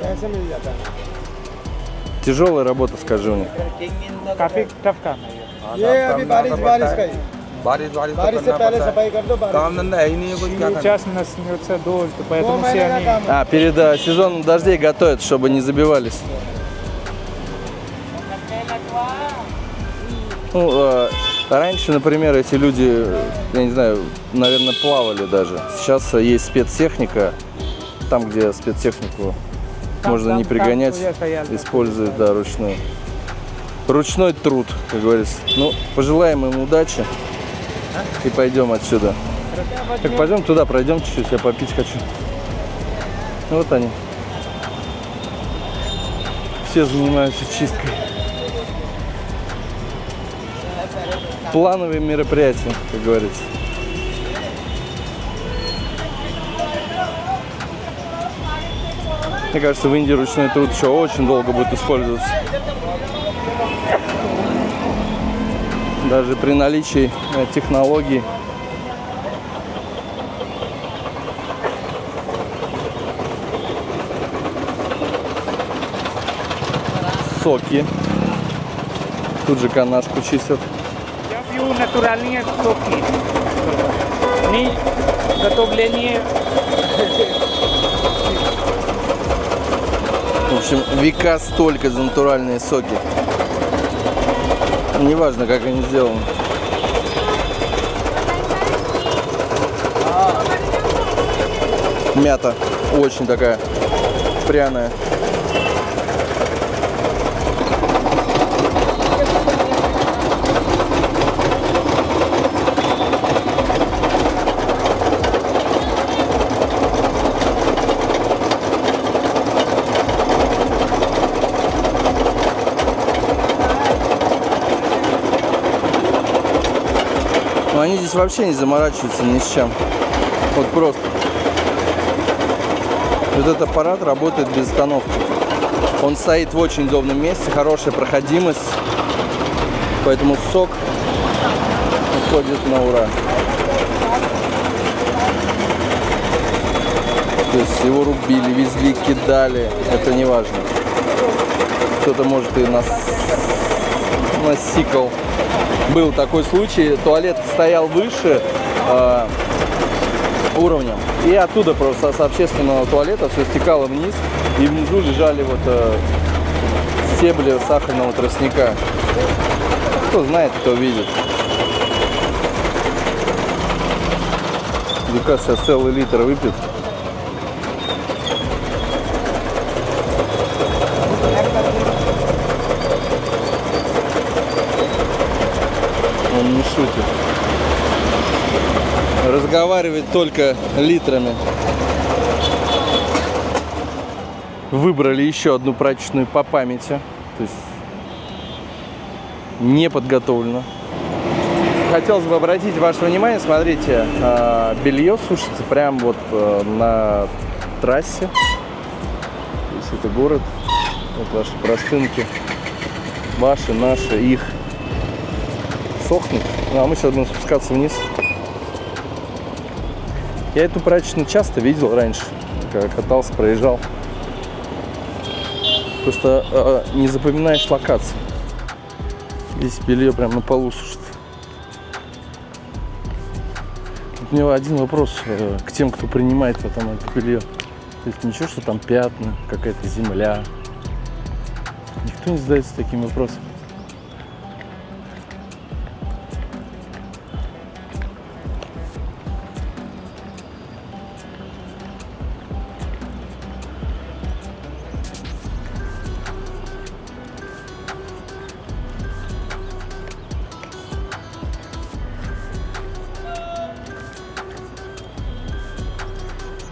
ऐसे मिल जाता है। Тяжелая работа, скажи мне. काफी टफ काम है ये हाँ, ये साहब, अभी काम बारिश करना बारिश पड़ता का है। ही बारिश तो बारिश से करना पहले पड़ता है। सफाई कर दो बारिश काम धंधा है ही नहीं है, कुछ क्या करना। сейчас начнется дождь दो поэтому все महीने का они काम है। А, перед сезоном дождей готовят, чтобы не забивались. Ну, раньше, например, эти люди, я не знаю, наверное, плавали даже. Сейчас есть спецтехника, там, где спецтехнику можно не пригонять, там, где стояли. используют, да, ручную. Ручной труд, как говорится. Ну, пожелаем им удачи и пойдем отсюда. Так, пойдем туда, пройдем чуть-чуть, я попить хочу. Вот они. Все занимаются чисткой. Плановые мероприятия, как говорится. Мне кажется, в Индии ручной труд еще очень долго будет использоваться. Даже при наличии технологий. Соки. Тут же канашку чистят. Я пью натуральные соки. Не готовление. В общем, века столько за натуральные соки. Неважно, как они сделаны. Мята очень такая пряная. Но они здесь вообще не заморачиваются ни с чем. Вот просто. Вот этот аппарат работает без остановки. Он стоит в очень удобном месте, хорошая проходимость. Поэтому сок уходит на ура. То есть его рубили, везли, кидали. Это не важно. Кто-то может и насикал. Был такой случай, туалет стоял выше уровнем, и оттуда просто с общественного туалета все стекало вниз, и внизу лежали вот стебли сахарного тростника. Кто знает, кто видит. Вика сейчас целый литр выпьет. Он не шутит. Разговаривает только литрами. Выбрали еще одну прачечную по памяти. То есть не подготовлено. Хотелось бы обратить ваше внимание, смотрите, белье сушится прямо вот на трассе. То есть это город. Вот ваши простынки. Ваши, наши, их. Сохнет. Ну, а мы сейчас будем спускаться вниз. Я эту прачечную часто видел раньше, когда катался, проезжал. Просто не запоминаешь локации. Здесь белье прям на полу сушится. У меня один вопрос к тем, кто принимает потом это белье. То есть ничего, что там пятна, какая-то земля. Никто не задается таким вопросом.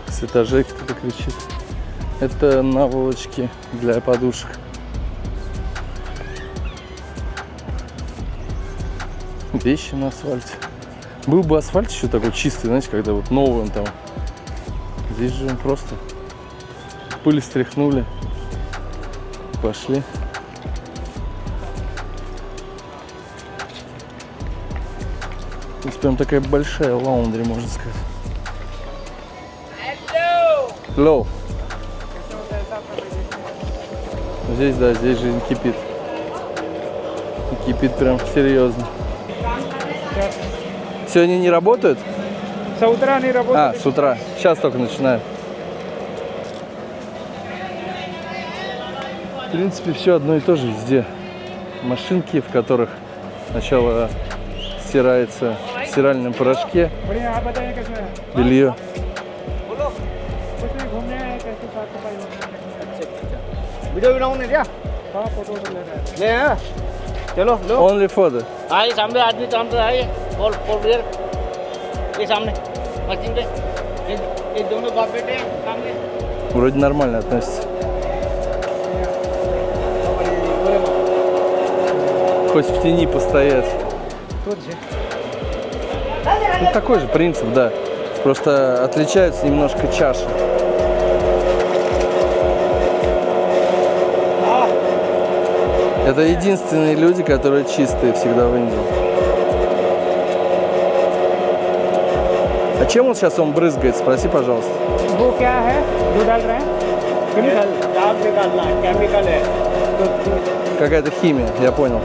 С этажей кто-то кричит. Это наволочки для подушек. Вещи на асфальте. Был бы асфальт еще такой чистый, знаете, когда вот новый он там. Здесь же он просто пыль стряхнули. Пошли. Здесь прям такая большая лаундри, можно сказать. Hello. Здесь, да, здесь жизнь кипит. И кипит прям серьезно. Сегодня не работают? С утра не работает. А, с утра. Сейчас только начинают. В принципе, все одно и то же везде. Машинки, в которых сначала стирается в стиральном порошке बढ़िया, आप बताइए कैसे हैं? белье. कुछ नहीं, घूमने आए हैं, कैसे साफ सफाई हो रही है? वीडियो बनाऊं नहीं क्या हाँ, फोटो तो ले रहे हैं। ले हैं चलो लो Only photo. हाँ ये सामने आदमी काम कर रहा है कॉल कॉल ये सामने मशीन पे ये दोनों बाप बेटे हैं सामने Вроде нормально относится. Хоть в тени постоять. Тут же. Ну, такой же принцип, да. Просто отличаются немножко чаши. Это единственные люди, которые чистые всегда в Индии. А чем он сейчас брызгает? Спроси, пожалуйста. वो क्या है जो डाल रहे हैं? केमिकल दाग निकालना है केमिकल है Какая-то химия, я понял.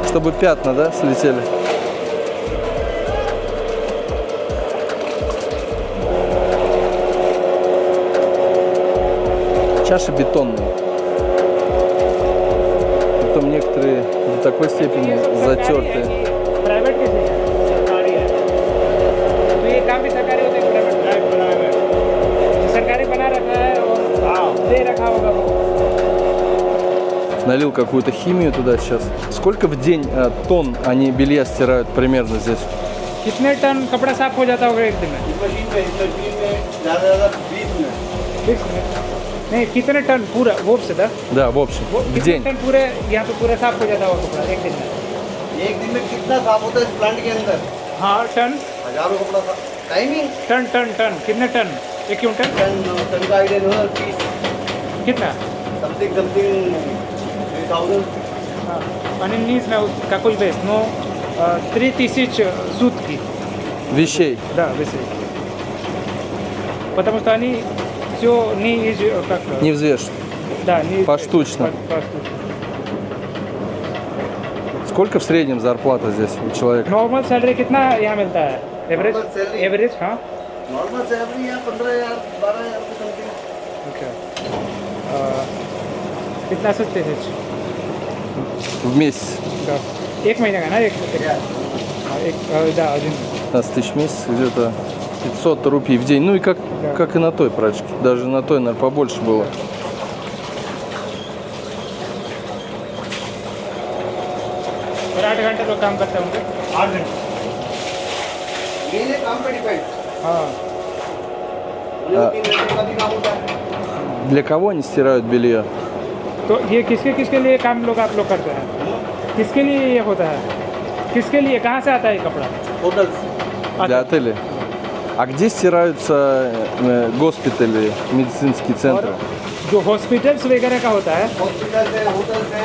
Чтобы пятна, да, слетели? Чаши бетонные. Потом некоторые до такой степени затертые. प्राइवेट कैसे है? सरकारी है तो ये काम भी सरकारी होता है प्राइवेट सरकारी बना रखा है और दे रखा होगा वो Налил какую-то химию туда сейчас. Сколько в день тонн они белья стирают примерно здесь? कितने टन कपड़ा साफ हो जाता होगा एक दिन में मशीन में ज़्यादा 20 में 20 में नहीं कितने टन पूरा वो से था Да, в общем, в कितने день. टन पूरे यहाँ पे पूरा साफ हो जाता होगा कपड़ा एक दिन में एक दिन में कितना साफ होता है इस प्लांट के अंदर हाँ टन हजारों कपड़ा साफ टाइमिंग टन टन टन कितने टन एक क्विंटल टन का आइडिया दो 30 कितना समथिंग 3000 हाँ आणि नीज ना का कोई बेस नो 3000 сутки Вещей. да весы потому что они все не как Не взвешивают. да не Поштучно. поштучно Сколько в среднем зарплата здесь у человека? नॉर्मल सैलरी कितना यहाँ मिलता है एवरेज Normal salary? एवरेज हाँ नॉर्मल सैलरी है 15000 12000 के समथिंग अच्छा कितना सकते हैं В месяц. да. एक महीने का ना एक हाँ, एक да один 15 тысяч в месяц, где-то 500 рупий в день. Ну и как и на той прачке. Даже на той, наверное, побольше было. और 8 घंटे लोग काम करते होंगे 8 घंटे ये काम पे डिपेंड हाँ 3 घंटे का भी काम होता है Для кого они стирают белье? तो ये किसके लिए काम लोग आप लोग करते हैं किसके लिए ये होता है किसके लिए कहाँ से आता है ये कपड़ा होटल Для отелей. А где стираются госпитали, медицинские центры? जो हॉस्पिटल्स वगैरह का होता है हॉस्पिटल से होटल से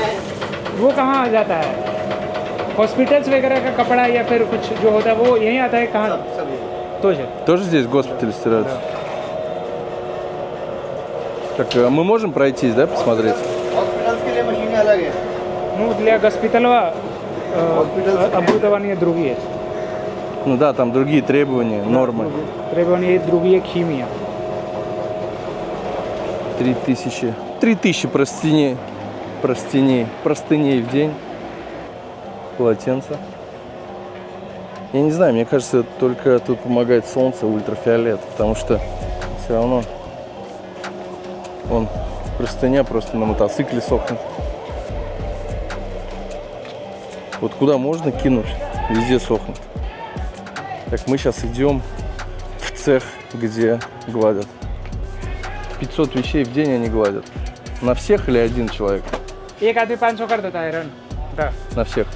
वो कहाँ आ जाता है हॉस्पिटल्स वगैरह का कपड़ा या फिर कुछ जो होता है वो यहीं आता है कहाँ सभी तो है Тоже здесь госпитали стираются? Так, мы можем пройтись, да, посмотреть? हॉस्पिटल के लिए मशीनें अलग है Ну, для госпитального оборудования другие. Ну да, там другие требования, нормы. Требования другие химия. 3000 простыней. простыней в день. Полотенца. Я не знаю, мне кажется, только тут помогает солнце, ультрафиолет, потому что все равно простыня просто на мотоцикле сохнет. Вот куда можно кинуть, везде сохнет. Так, мы сейчас идем в цех, где гладят. 500 вещей в день они гладят. На всех или один человек? एक आदमी 500 कर देता है रन да На всех.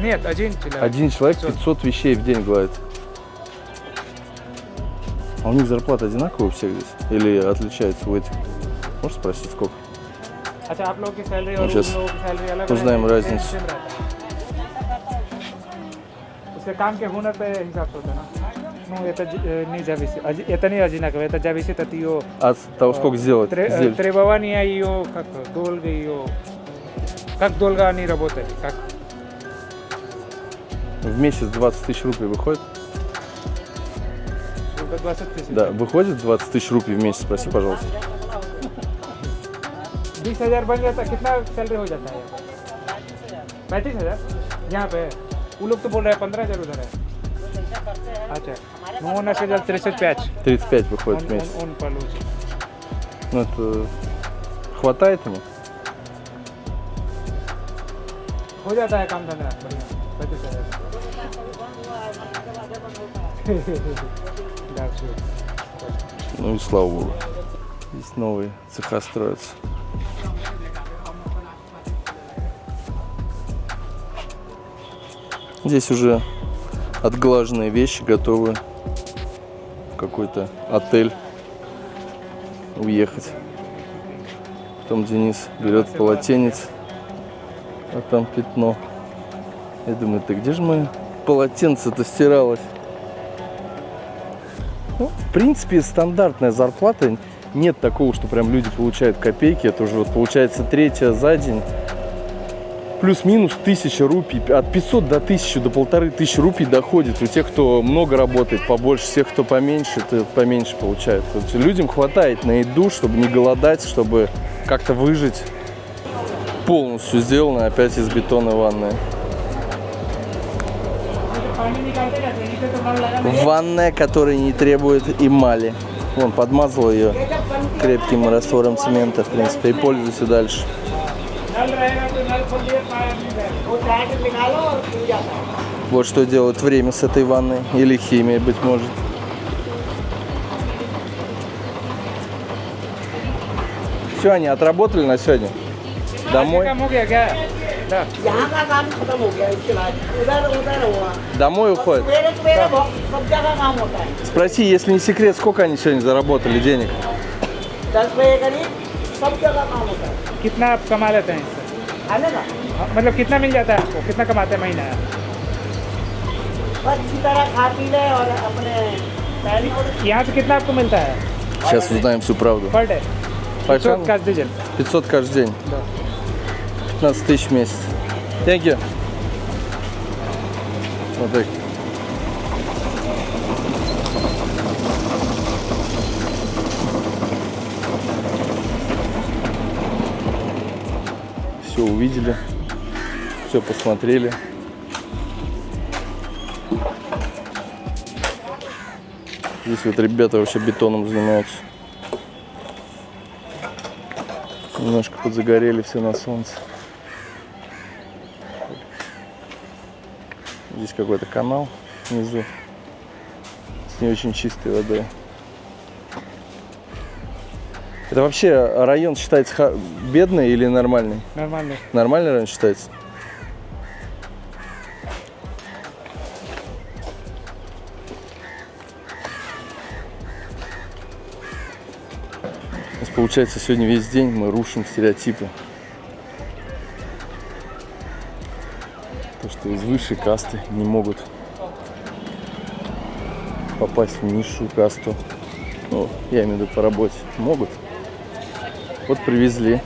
нет один человек Один человек 500 вещей в день гладит. А у них зарплата одинаковая у всех здесь? Или отличается у этих? Можешь спросить, сколько? अच्छा आप लोगों की सैलरी Ну, और сейчас उन लोगों की सैलरी अलग узнаем разницу. उसके काम के हुनर पे हिसाब से होता है ना ну это не зависит это не одинаково это зависит от ее От того, сколько сделать. требования ее как долго ее как долго они работали как В месяц 20 тысяч рублей выходит? сколько 20 тысяч Да, выходит 20 тысяч рублей в месяц, спроси, пожалуйста. 20,000 बन जाता कितना सैलरी हो जाता है 35,000 यहाँ पे वो लोग तो बोल रहे हैं 15,000 उधर है अच्छा ну у нас идет 35 35 выходит в месяц. он получит Ну, это хватает ему? हो जाता है काम धंधा बढ़िया 35,000 Ну и слава богу. Здесь новые цеха строятся. Здесь уже отглаженные вещи готовы в какой-то отель уехать. Потом Денис берет полотенец, а там пятно. Я думаю, ты где же мое полотенце-то стиралось? Ну, в принципе, стандартная зарплата. Нет такого, что прям люди получают копейки. Это уже вот получается третья за день. Плюс-минус 1000 рупий. От 500 до 1000, до 1500 рупий доходит. У тех, кто много работает, побольше. Тех, кто поменьше, то поменьше получает. То есть людям хватает на еду, чтобы не голодать, чтобы как-то выжить. Полностью сделано опять из бетона ванная. Ванная, которая не требует эмали. Вон, подмазал ее крепким раствором цемента, в принципе, и пользуйся дальше. Вот что делает время с этой ванной. Или химия, быть может. Все, они отработали на сегодня. Домой. Да. यहाँ का काम खत्म हो गया इसके बाद उधर हुआ Домой уходят. मेरे सब जगह काम होता है Спроси, если не секрет, сколько они сегодня заработали денег? 10 बजे करीब सब जगह काम होता है कितना आप कमा लेते हैं इससे आने का मतलब कितना मिल जाता है आपको कितना कमाते हैं महीना बस अच्छी तरह खा पी ले और अपने पहली यहाँ से कितना आपको मिलता है Сейчас узнаем всю правду. Per day Почем? каждый день 500 каждый день. Да. 15 тысяч в месяц. Thank you. Вот так. Все увидели, все посмотрели. Здесь вот ребята вообще бетоном занимаются. Немножко подзагорели все на солнце. Здесь какой-то канал внизу с не очень чистой водой. Это вообще район считается бедный или нормальный? нормально Нормальный район считается? У нас получается сегодня весь день мы рушим стереотипы. То, что из высшей касты не могут попасть в низшую касту. Ну, я имею в виду по работе. Могут. Вот привезли.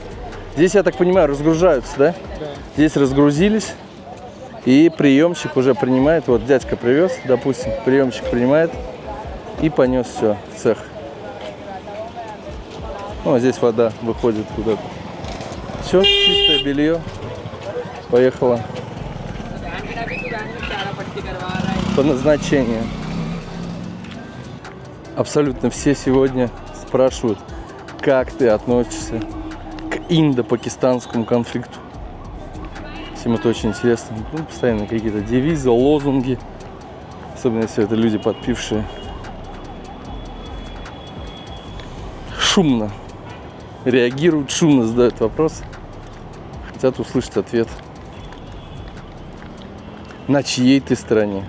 Здесь, я так понимаю, разгружаются, да? Да. Здесь разгрузились. И приемщик уже принимает. Вот дядька привез, допустим, приемщик принимает и понес все в цех. Ну, а здесь вода выходит куда-то. Все, чистое белье. Поехала. По назначению. Абсолютно все сегодня спрашивают, как ты относишься к индо-пакистанскому конфликту. Всем это очень интересно. Ну, постоянно какие-то девизы, лозунги. Особенно если это люди подпившие. Шумно реагируют, шумно задают вопросы. Хотят услышать ответ. На чьей ты стороне?